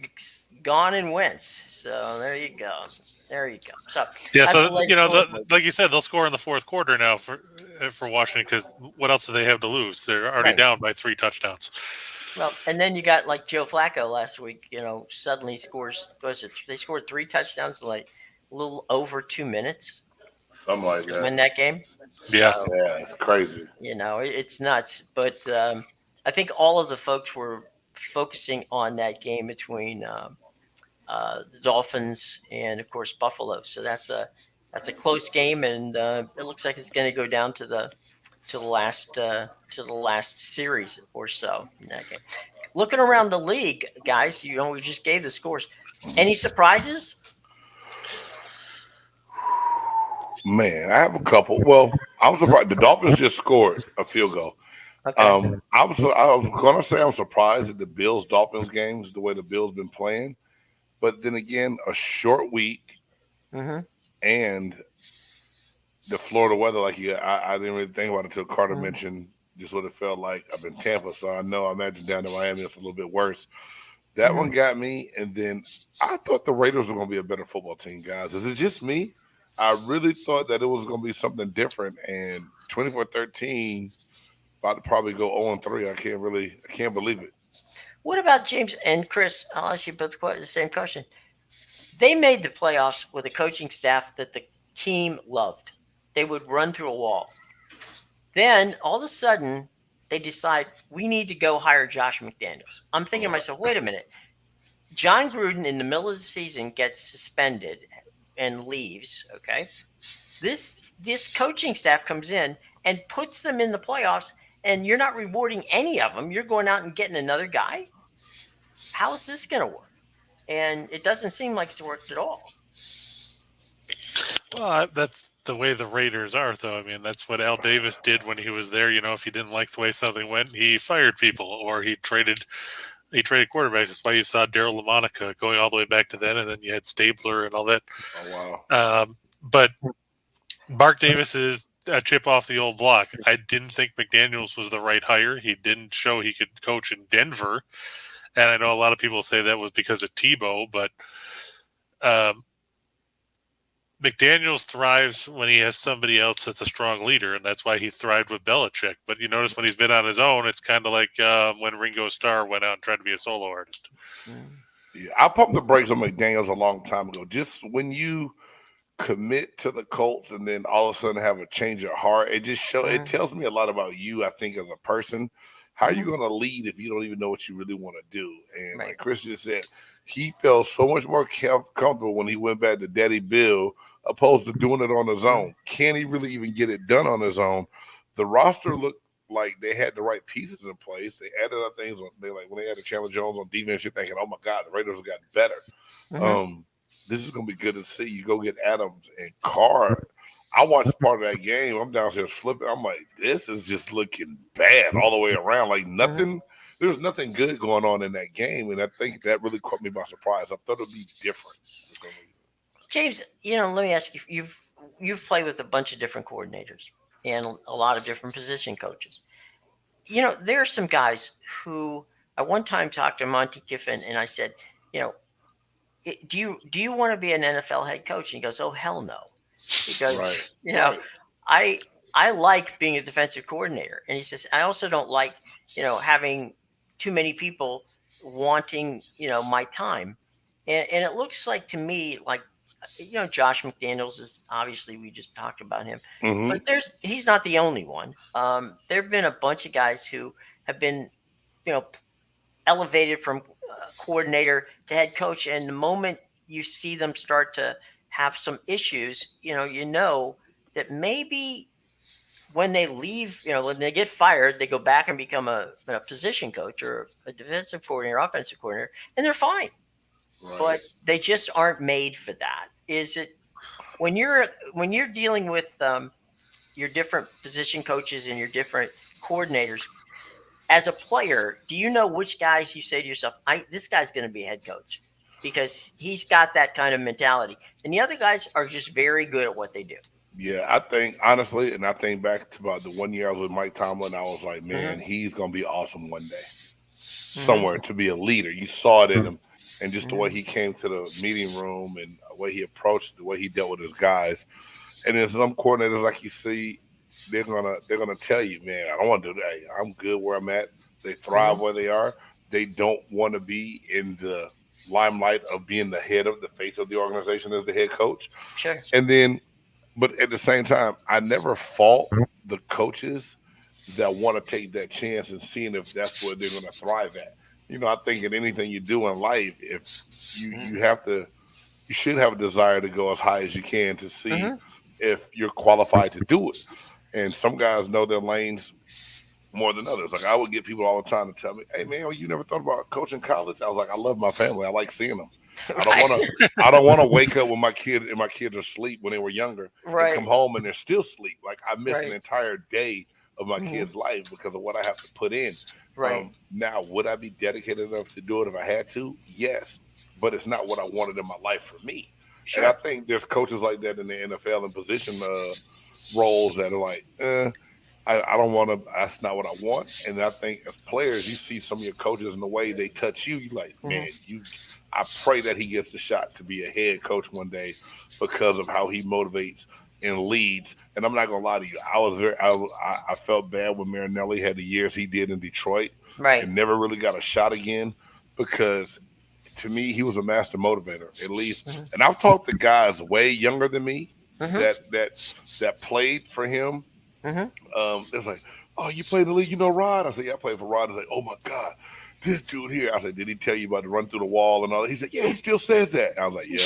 gone and Wentz. So there you go. So like you said, they'll score in the 4th quarter now for Washington, because what else do they have to lose? They're already down by 3 touchdowns. Well, and then you got like Joe Flacco last week, suddenly scores. They scored 3 touchdowns in like a little over 2 minutes. Something like that. Win that game. Yeah. So, it's crazy. It's nuts. But I think all of the folks were focusing on that game between the Dolphins and, of course, Buffalo. So that's a close game, and it looks like it's going to go down to the last series or so in that game. Looking around the league, guys, we just gave the scores. Any surprises? Man, I have a couple. Well, I'm surprised the Dolphins just scored a field goal. Okay. I was going to say I'm surprised at the Bills-Dolphins games, the way the Bills been playing. But then again, a short week and the Florida weather, I didn't really think about it until Carter mentioned just what it felt like up in Tampa. So I imagine down in Miami it's a little bit worse. That one got me. And then I thought the Raiders were going to be a better football team, guys. Is it just me? I really thought that it was going to be something different. And 24-13, about to probably go 0-3. I can't believe it. What about James and Chris? I'll ask you both the same question. They made the playoffs with a coaching staff that the team loved. They would run through a wall. Then all of a sudden, they decide we need to go hire Josh McDaniels. I'm thinking to myself, wait a minute. John Gruden in the middle of the season gets suspended and leaves. Okay, this coaching staff comes in and puts them in the playoffs, and you're not rewarding any of them. You're going out and getting another guy. How is this going to work? And it doesn't seem like it's worked at all. Well, that's the way the Raiders are, though. I mean, that's what Al Davis did when he was there. If he didn't like the way something went, he fired people, or he traded quarterbacks. That's why you saw Darryl LaMonica going all the way back to then, and then you had Stabler and all that. Oh, wow. But Mark Davis is a chip off the old block. I didn't think McDaniels was the right hire. He didn't show he could coach in Denver. And I know a lot of people say that was because of Tebow, but McDaniels thrives when he has somebody else that's a strong leader, and that's why he thrived with Belichick. But you notice when he's been on his own, it's kind of like when Ringo Starr went out and tried to be a solo artist. Yeah, I pumped the brakes on McDaniels a long time ago. Just when you commit to the Colts and then all of a sudden have a change of heart, it tells me a lot about you, I think, as a person. How are you going to lead if you don't even know what you really want to do? And like Chris just said, he felt so much more comfortable when he went back to Daddy Bill opposed to doing it on his own. Can he really even get it done on his own? The roster looked like they had the right pieces in place. They added other things. When they added Chandler Jones on defense, you're thinking, oh, my God, the Raiders have gotten better. This is going to be good to see. You go get Adams and Carr. I watched part of that game. I'm downstairs flipping. I'm like, this is just looking bad all the way around. Like nothing. There's nothing good going on in that game, and I think that really caught me by surprise. I thought it'd be different. James, let me ask you. You've played with a bunch of different coordinators and a lot of different position coaches. There are some guys who I one time talked to Monty Kiffin, and I said, do you want to be an NFL head coach? And he goes, oh, hell no. Because, I like being a defensive coordinator. And he says, I also don't like, having too many people wanting, my time. And it looks like to me, like, Josh McDaniels is obviously, we just talked about him, but he's not the only one. There have been a bunch of guys who have been, elevated from coordinator to head coach. And the moment you see them start to have some issues, that maybe when they leave, when they get fired, they go back and become a position coach or a defensive coordinator, offensive coordinator, and they're fine. Right. But they just aren't made for that. Is it when you're dealing with your different position coaches and your different coordinators? As a player, do you know which guys you say to yourself, this guy's going to be a head coach because he's got that kind of mentality, and the other guys are just very good at what they do? Yeah, I think honestly, and I think back to about the 1 year I was with Mike Tomlin, I was like, man, he's going to be awesome one day, somewhere to be a leader. You saw it in him, and just the way he came to the meeting room and the way he approached, the way he dealt with his guys. And then some coordinators, like you see, they're gonna tell you, man, I don't want to do that. Hey, I'm good where I'm at. They thrive where they are. They don't want to be in the limelight of being the head of the face of the organization as the head coach. Sure. And then, but at the same time, I never fault the coaches that want to take that chance and seeing if that's where they're going to thrive at. I think in anything you do in life, if you should have a desire to go as high as you can to see if you're qualified to do it. And some guys know their lanes more than others. Like I would get people all the time to tell me, "Hey man, you never thought about coaching college?" I was like, "I love my family. I like seeing them. I don't want to wake up when my kids are asleep when they were younger and come home and they're still asleep. Like I miss an entire day of my kids' life because of what I have to put in. Right. Now, would I be dedicated enough to do it if I had to? Yes, but it's not what I wanted in my life for me. Sure. And I think there's coaches like that in the NFL in position roles that are like, I don't want to. That's not what I want. And I think as players, you see some of your coaches in the way they touch you. You like, man, I pray that he gets the shot to be a head coach one day because of how he motivates and leads. And I'm not gonna lie to you, I felt bad when Rinaldi had the years he did in Detroit, and never really got a shot again because to me he was a master motivator at least. And I've talked to guys way younger than me that played for him. It's like, oh, you played in the league, Rod? I said, yeah, I played for Rod. I said, oh my God, this dude here. I said, did he tell you about the run through the wall and all that? He said, yeah, he still says that. I was like, yeah.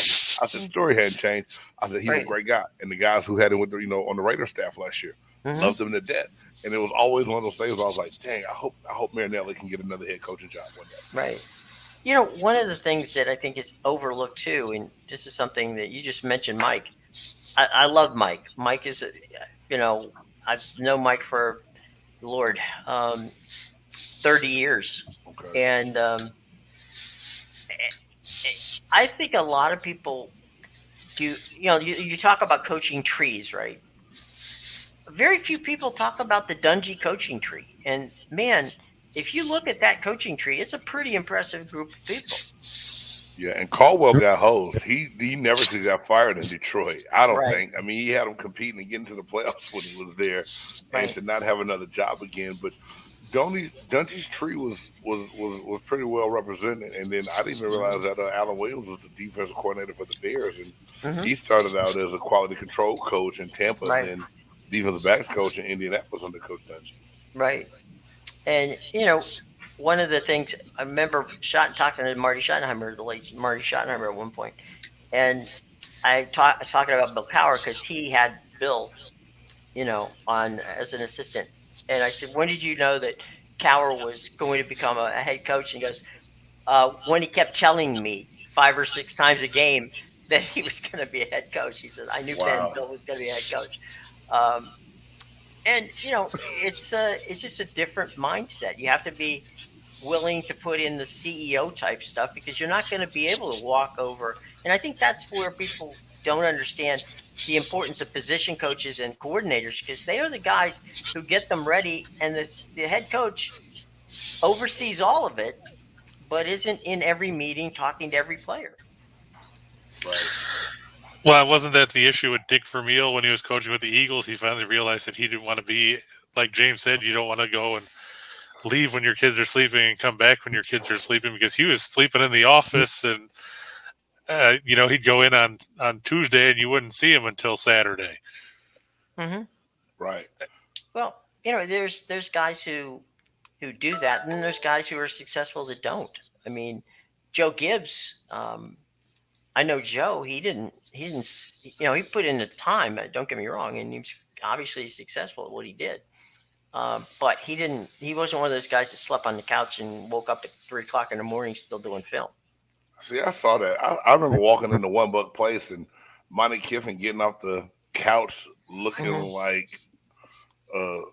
I said, the story hadn't changed. I said, he's a great guy. And the guys who had him with on the Raider staff last year loved him to death. And it was always one of those things where I was like, dang, I hope Rinaldi can get another head coaching job one day. Right. One of the things that I think is overlooked too, and this is something that you just mentioned, Mike. I love Mike. Mike is, I've known Mike for, Lord, 30 years. Okay. And I think a lot of people do, you talk about coaching trees, right? Very few people talk about the Dungy coaching tree. And man, if you look at that coaching tree, it's a pretty impressive group of people. Yeah, and Caldwell got hosed. He never got fired in Detroit. I don't think. I mean, he had him competing and getting to the playoffs when he was there, and to not have another job again. But Dungy's tree was pretty well represented. And then I didn't even realize that Alan Williams was the defensive coordinator for the Bears, and he started out as a quality control coach in Tampa, and then defensive backs coach in Indianapolis under Coach Dungy. Right, and one of the things I remember talking to Marty Schottenheimer, the late Marty Schottenheimer, at one point, and I talking about Bill Cowher because he had Bill, on as an assistant, and I said, when did you know that Cowher was going to become a head coach? And he goes, when he kept telling me 5 or 6 times a game that he was going to be a head coach. He said, I knew then Bill was going to be a head coach. And it's just a different mindset. You have to be willing to put in the CEO type stuff because you're not going to be able to walk over. And I think that's where people don't understand the importance of position coaches and coordinators because they are the guys who get them ready. And the head coach oversees all of it, but isn't in every meeting talking to every player. Right. Well, wasn't that the issue with Dick Vermeil when he was coaching with the Eagles? He finally realized that he didn't want to be, like James said, you don't want to go and leave when your kids are sleeping and come back when your kids are sleeping because he was sleeping in the office. And he'd go in on Tuesday and you wouldn't see him until Saturday. Mm-hmm. Right. Well, there's guys who do that, and then there's guys who are successful that don't. I mean, Joe Gibbs. I know Joe. He didn't. He put in the time. Don't get me wrong, and he was obviously successful at what he did. But he didn't. He wasn't one of those guys that slept on the couch and woke up at 3:00 in the morning still doing film. See, I saw that. I remember walking into One Buck Place and Monty Kiffin getting off the couch looking like an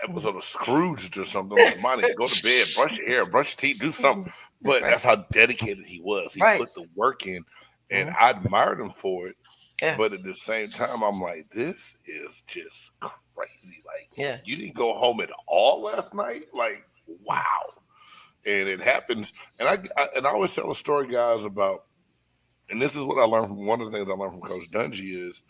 episode of Scrooge or something. Like, Monty, go to bed, brush your hair, brush your teeth, do something. But that's how dedicated he was. He put the work in, and I admired him for it. Yeah. But at the same time, I'm like, this is just crazy. Like, you didn't go home at all last night? Like, wow. And it happens. And I always tell a story, guys, about, and this is what I learned from, one of the things I learned from Coach Dungy is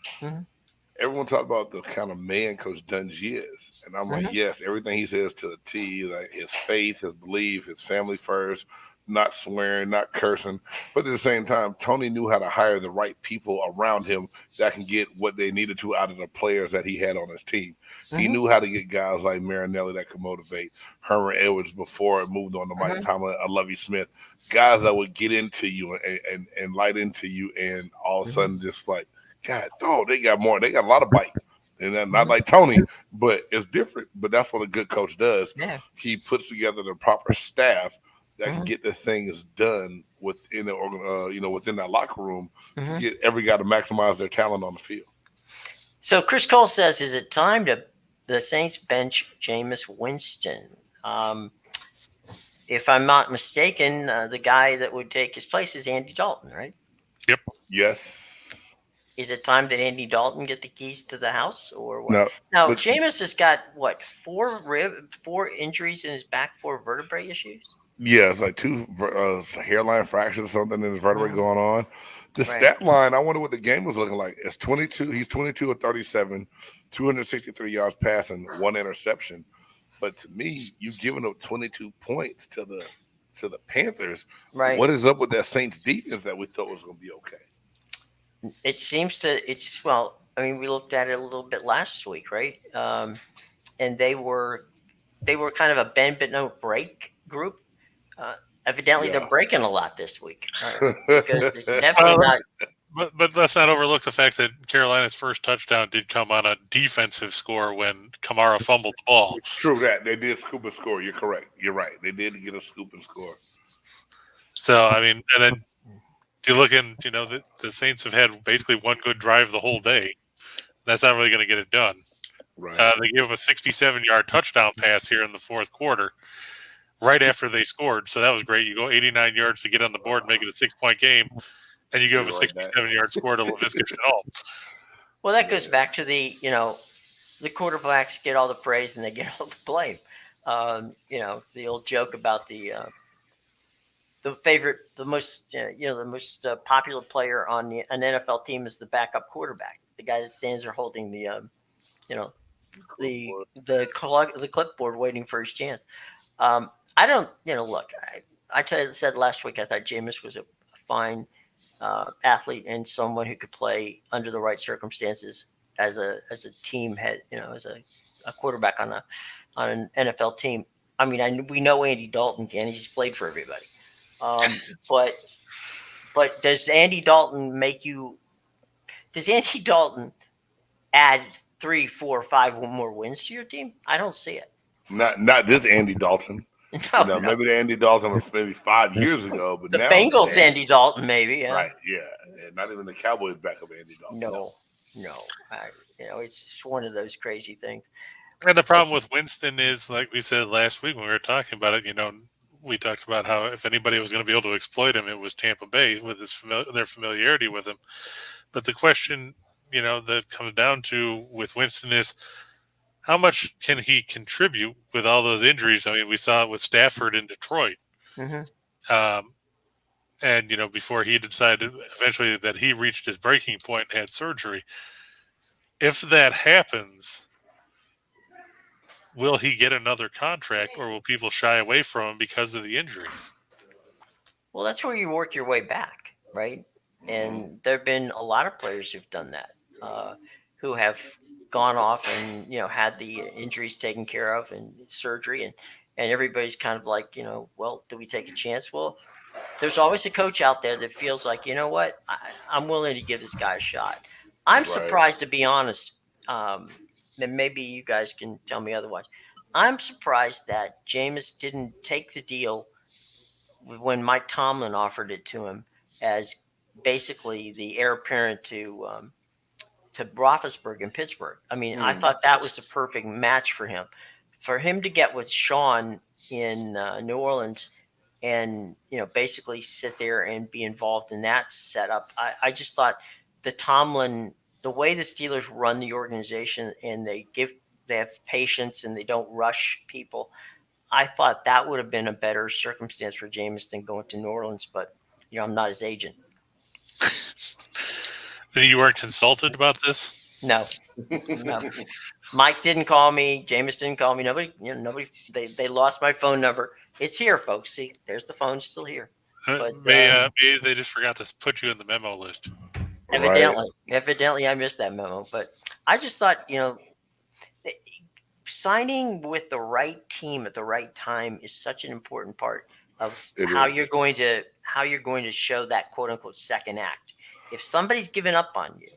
everyone talks about the kind of man Coach Dungy is. And I'm like, yes, everything he says to the T, like his faith, his belief, his family first, not swearing, not cursing. But at the same time, Tony knew how to hire the right people around him that can get what they needed to out of the players that he had on his team. He knew how to get guys like Marinelli that could motivate, Herman Edwards before it moved on to Mike Tomlin, Lovie Smith, guys that would get into you and light into you, and all of a sudden just like, God, they got more. They got a lot of bite. And then not like Tony, but it's different. But that's what a good coach does. Yeah. He puts together the proper staff that can get the things done within the within that locker room to get every guy to maximize their talent on the field. So Chris Cole says, is it time to the Saints bench Jameis Winston? If I'm not mistaken, the guy that would take his place is Andy Dalton, right? Yep. Yes. Is it time that Andy Dalton get the keys to the house, or what? No. Now, Jameis has got four injuries in his back, 4 vertebrae issues. Yeah, it's like 2 hairline fractures or something in his vertebrae going on. The stat line, I wonder what the game was looking like. It's 22. He's 22 of 37, 263 yards passing, 1 interception. But to me, you've given up 22 points to the Panthers. Right. What is up with that Saints defense that we thought was going to be okay? It seems to. I mean, we looked at it a little bit last week, right? And they were kind of a bend but no break group. Evidently, they're breaking a lot this week because it's definitely not. But let's not overlook the fact that Carolina's first touchdown did come on a defensive score when Kamara fumbled the ball. True that. They did scoop and score. You're correct. You're right. They did get a scoop and score. So, I mean, and then you look in, the Saints have had basically one good drive the whole day. That's not really going to get it done. Right. They give a 67-yard touchdown pass here in the fourth quarter right after they scored. So that was great. You go 89 yards to get on the board and make it a 6-point game. And you give a 67-yard score to Laviska Shenault. Well, that goes back to the quarterbacks get all the praise and they get all the blame. The old joke about the most popular player on an NFL team is the backup quarterback, the guy that stands there holding the clipboard waiting for his chance. I don't, look, I said last week I thought Jameis was a fine athlete and someone who could play under the right circumstances as a team head, as a quarterback on an NFL team. I mean, we know Andy Dalton can. He's played for everybody. But does Andy Dalton add 3, 4, 5 more wins to your team? I don't see it. Not this Andy Dalton. No. Maybe the Andy Dalton was maybe 5 years ago, but the now Bengals Andy Dalton maybe. Yeah. Right. Yeah. And not even the Cowboys backup Andy Dalton. No. It's just one of those crazy things. And the problem with Winston is, like we said last week when we were talking about it, we talked about how if anybody was going to be able to exploit him, it was Tampa Bay with their familiarity with him. But the question, that comes down to with Winston is how much can he contribute with all those injuries? I mean, we saw it with Stafford in Detroit. Mm-hmm. And, before he decided eventually that he reached his breaking point and had surgery. If that happens, will he get another contract or will people shy away from him because of the injuries? Well, that's where you work your way back. right? And there have been a lot of players who've done that, who have gone off and had the injuries taken care of and surgery, and everybody's kind of like, well, do we take a chance? Well, there's always a coach out there that feels like, you know what, I'm willing to give this guy a shot. I'm surprised, to be honest, and maybe you guys can tell me otherwise. I'm surprised that Jameis didn't take the deal when Mike Tomlin offered it to him as basically the heir apparent to Roethlisberger in Pittsburgh. I mean, I thought that was the perfect match for him. For him to get with Sean in New Orleans and basically sit there and be involved in that setup, I just thought the way the Steelers run the organization, and they have patience and they don't rush people. I thought that would have been a better circumstance for Jameis than going to New Orleans, but I'm not his agent. You weren't consulted about this? No. Mike didn't call me. Jameis didn't call me. Nobody. They lost my phone number. It's here, folks. See, there's the phone still here. But maybe they just forgot to put you in the memo list. Evidently, I missed that memo. But I just thought, signing with the right team at the right time is such an important part of how you're going to show that quote unquote second act. If somebody's given up on you,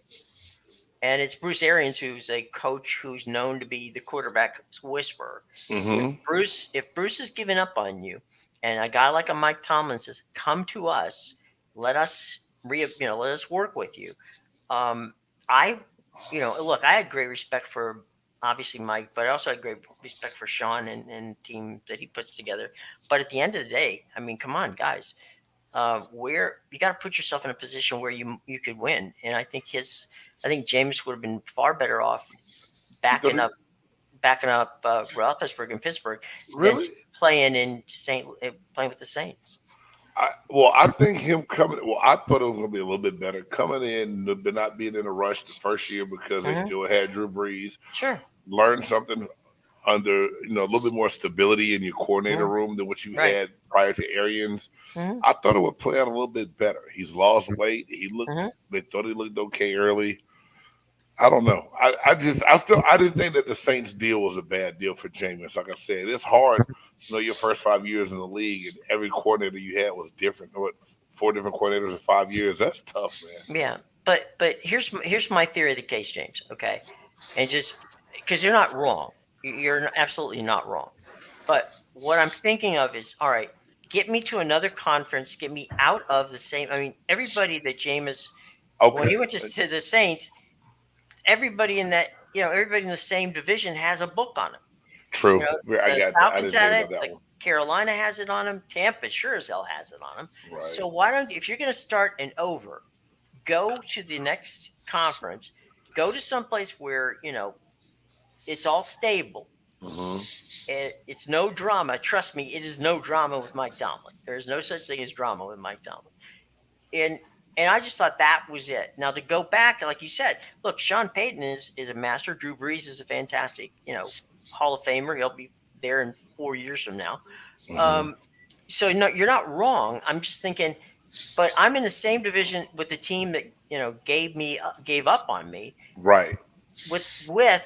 and it's Bruce Arians, who's a coach who's known to be the quarterback whisperer. Mm-hmm. If Bruce has given up on you, and a guy like a Mike Tomlin says, "Come to us, let us work with you." I had great respect for obviously Mike, but I also had great respect for Sean and the team that he puts together. But at the end of the day, I mean, come on, guys, where you got to put yourself in a position where you could win, and I think Jameis would have been far better off backing up Roethlisberger in Pittsburgh than playing with the Saints. I think him coming. Well, I thought it was going to be a little bit better coming in, but not being in a rush the first year because they still had Drew Brees. Sure, learn something under a little bit more stability in your coordinator room than what you had prior to Arians. I thought it would play out a little bit better. He's lost weight. They thought he looked okay early. I don't know. I didn't think that the Saints deal was a bad deal for Jameis. Like I said, it's hard. Your first 5 years in the league and every coordinator you had was different. 4 different coordinators in 5 years. That's tough, man. Yeah, but here's my theory of the case, James. Okay, and just because you're not wrong, you're absolutely not wrong. But what I'm thinking of is, all right, get me to another conference, get me out of the same. I mean, everybody that Jameis, when he went to the Saints. Everybody in that, everybody in the same division has a book on him. True. I got that. Falcons had it. Carolina has it on him. Tampa sure as hell has it on him. Right. So why don't, if you're going to start an over, go to the next conference, go to someplace where, it's all stable. It's no drama. Trust me, it is no drama with Mike Tomlin. There's no such thing as drama with Mike Tomlin. And I just thought that was it. Now to go back, like you said, look, Sean Payton is a master. Drew Brees is a fantastic, Hall of Famer. He'll be there in 4 years from now. So no, you're not wrong. I'm just thinking, but I'm in the same division with the team that gave up on me. Right. With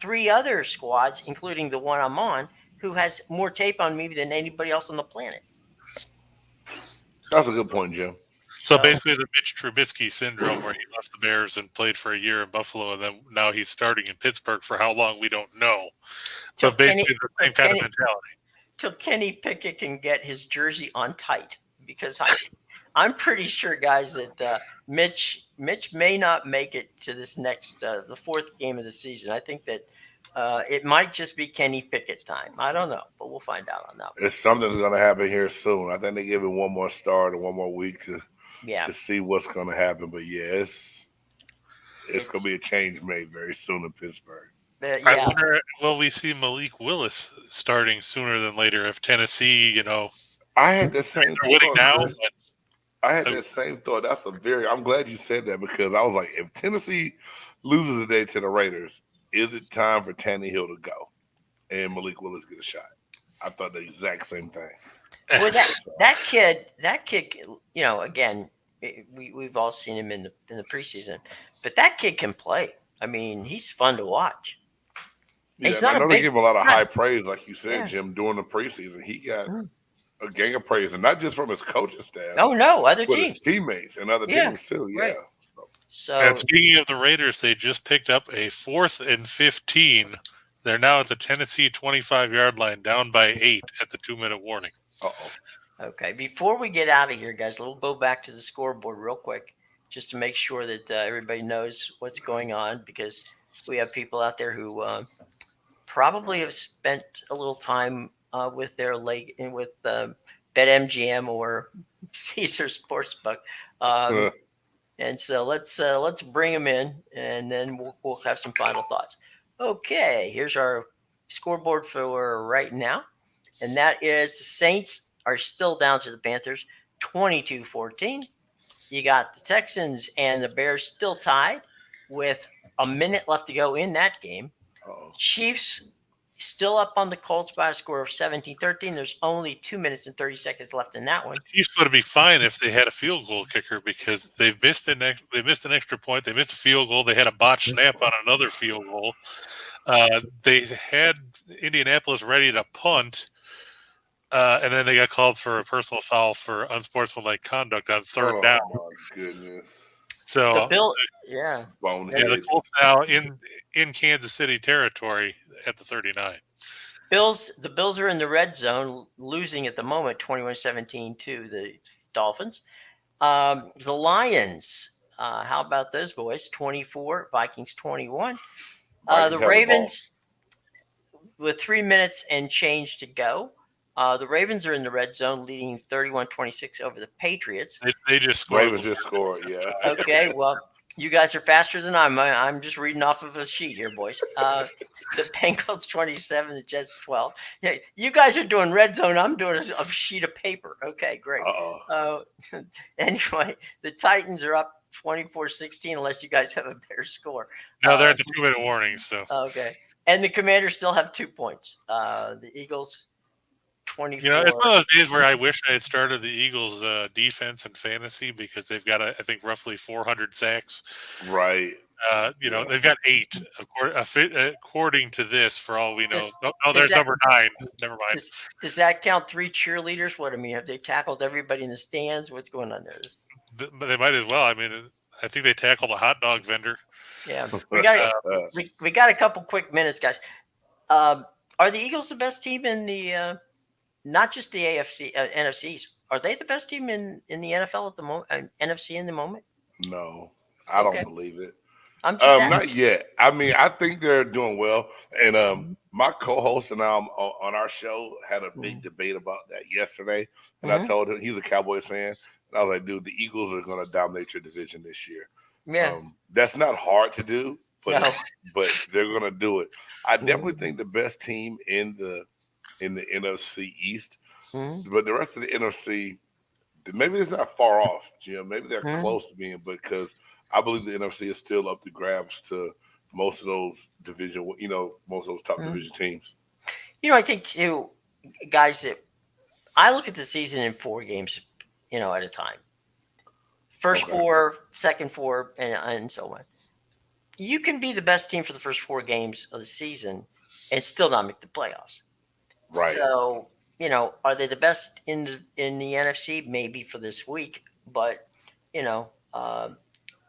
3 other squads, including the one I'm on, who has more tape on me than anybody else on the planet. That's a good point, Jim. So basically the Mitch Trubisky syndrome where he left the Bears and played for a year in Buffalo, and then now he's starting in Pittsburgh for how long, we don't know. But basically the same kind of mentality. Till Kenny Pickett can get his jersey on tight, because I'm pretty sure, guys, that Mitch may not make it to this next the 4th game of the season. I think that it might just be Kenny Pickett time. I don't know, but we'll find out on that one. It's something's going to happen here soon. I think they give him one more start and one more week to see what's going to happen. But it's going to be a change made very soon in Pittsburgh. I wonder, will we see Malik Willis starting sooner than later if Tennessee, I had the same winning now. I had that same thought. I'm glad you said that, because I was like, if Tennessee loses today to the Raiders, is it time for Tannehill to go and Malik Willis get a shot? I thought the exact same thing. Well, that kid, again, we've all seen him in the preseason, but that kid can play. I mean, he's fun to watch. Yeah, he's I not know they give him a lot of high praise, like you said, Yeah. Jim, during the preseason. He got a gang of praise, and not just from his coaching staff. Oh no, other but teams, his teammates, and other teams too. Yeah. Right. So, and speaking of the Raiders, they just picked up a 4th and 15. They're now at the Tennessee 25-yard line, down by 8 at the 2-minute warning. Uh-oh. Okay, before we get out of here, guys, we'll go back to the scoreboard real quick, just to make sure that everybody knows what's going on, because we have people out there who probably have spent a little time with their with BetMGM or Caesar Sportsbook, and so let's bring them in, and then we'll have some final thoughts. Okay, here's our scoreboard for right now, and that is the Saints are still down to the Panthers 22-14. You got the Texans and the Bears still tied with a minute left to go in that game. Uh-oh. Chiefs still up on the Colts by a score of 17-13. There's only 2 minutes and 30 seconds left in that one. Chiefs would be fine if they had a field goal kicker, because they've missed an extra point. They missed a field goal. They had a botched snap on another field goal. They had Indianapolis ready to punt. And then they got called for a personal foul for unsportsmanlike conduct on 3rd down. Oh, my goodness. So, The Colts now in Kansas City territory at the 39. The Bills are in the red zone, losing at the moment 21-17 to the Dolphins. The Lions, how about those boys? 24, Vikings 21. The Ravens, with 3 minutes and change to go. The Ravens are in the red zone, leading 31-26 over the Patriots. They just scored. Ravens just scored, yeah. Okay, well, you guys are faster than I'm just reading off of a sheet here, boys. The Bengals 27, the Jets 12. Yeah, you guys are doing red zone. I'm doing a sheet of paper. Okay, great. Anyway, the Titans are up 24-16, unless you guys have a better score. No, they're at the 2-minute warning. So okay, and the Commanders still have 2 points. The Eagles 24. It's one of those days where I wish I had started the Eagles defense and fantasy, because they've got, I think, roughly 400 sacks. Right. They've got 8, according to this, for all we know. There's number 9. Never mind. Does that count 3 cheerleaders? What, I mean, have they tackled everybody in the stands? What's going on there? But they might as well. I mean, I think they tackled a hot dog vendor. Yeah. We got a couple quick minutes, guys. Are the Eagles the best team in the not just the AFC, NFCs? Are they the best team in the NFL at the moment? NFC in the moment? No, I don't believe it. I'm just not yet. I mean, I think they're doing well. And my co-host and I on our show had a big debate about that yesterday. And I told him, he's a Cowboys fan, and I was like, dude, the Eagles are going to dominate your division this year. Yeah. That's not hard to do, but they're going to do it. I definitely think the best team in the NFC East, but the rest of the NFC, maybe it's not far off, Jim. Maybe they're close to being, because I believe the NFC is still up to grabs to most of those division, most of those top division teams. I think too, guys, that I look at the season in 4 games, at a time. First 4, second 4, and so on. You can be the best team for the first 4 games of the season and still not make the playoffs. Right. So, are they the best in the NFC? Maybe for this week, but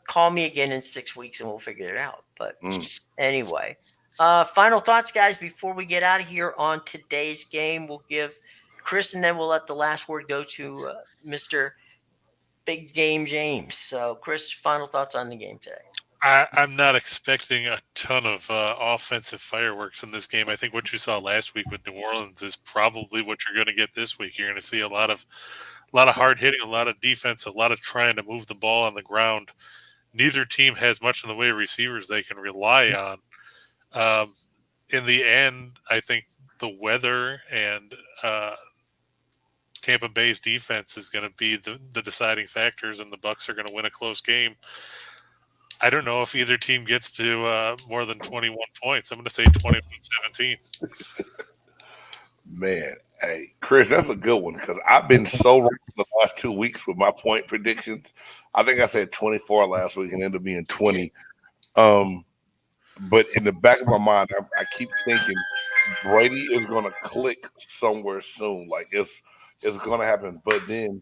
call me again in 6 weeks and we'll figure it out. But anyway, final thoughts, guys, before we get out of here on today's game. We'll give Chris, and then we'll let the last word go to Mr. Big Game James. So, Chris, final thoughts on the game today. I'm not expecting a ton of offensive fireworks in this game. I think what you saw last week with New Orleans is probably what you're going to get this week. You're going to see a lot of hard hitting, a lot of defense, a lot of trying to move the ball on the ground. Neither team has much in the way of receivers they can rely on. In the end, I think the weather and Tampa Bay's defense is going to be the deciding factors, and the Bucs are going to win a close game. I don't know if either team gets to more than 21 points. I'm going to say 21-17. Man, hey, Chris, that's a good one, because I've been so wrong the last 2 weeks with my point predictions. I think I said 24 last week and ended up being 20. But in the back of my mind, I keep thinking Brady is going to click somewhere soon. Like it's going to happen. But then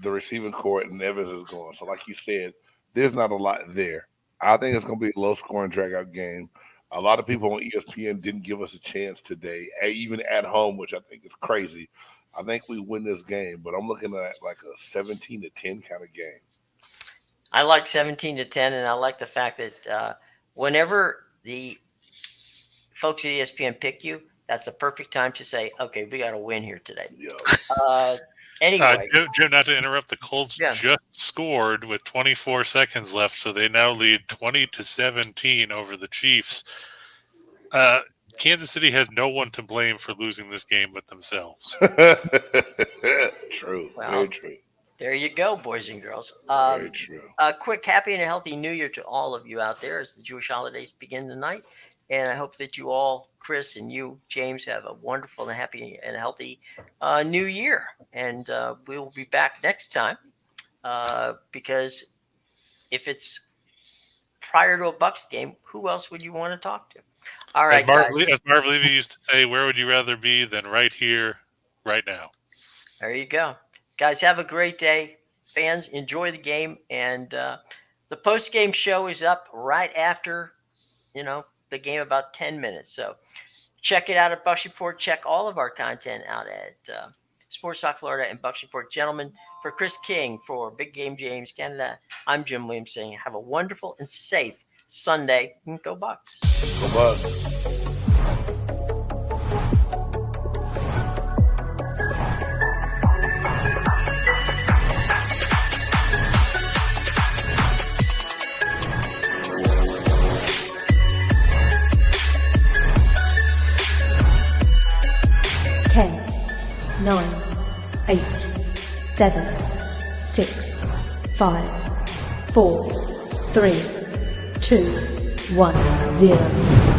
the receiving core and Evans is going. So like you said, there's not a lot there. I think it's going to be a low-scoring, drag-out game. A lot of people on ESPN didn't give us a chance today, even at home, which I think is crazy. I think we win this game, but I'm looking at like a 17-10 kind of game. I like 17-10, and I like the fact that whenever the folks at ESPN pick you, that's the perfect time to say, okay, we got to win here today. Yeah. Anyway. Jim, not to interrupt, the Colts just scored with 24 seconds left, so they now lead 20-17 over the Chiefs. Kansas City has no one to blame for losing this game but themselves. True. Well, very true. There you go, boys and girls. Very true. A quick happy and a healthy New Year to all of you out there as the Jewish holidays begin tonight. And I hope that you all, Chris and you, James, have a wonderful and happy and healthy New Year. And we will be back next time because if it's prior to a Bucs game, who else would you want to talk to? All right, guys. As Marv Levy used to say, where would you rather be than right here, right now? There you go. Guys, have a great day. Fans, enjoy the game. And the post-game show is up right after, the game, about 10 minutes. So check it out at Bucs Report. Check all of our content out at Sports Talk Florida and Bucs Report. Gentlemen, for Chris King, for Big Game James Canada, I'm Jim Williams saying have a wonderful and safe Sunday. And go Bucs. Go Bucs. 9, 8, 7, 6, 5, 4, 3, 2, 1, 0.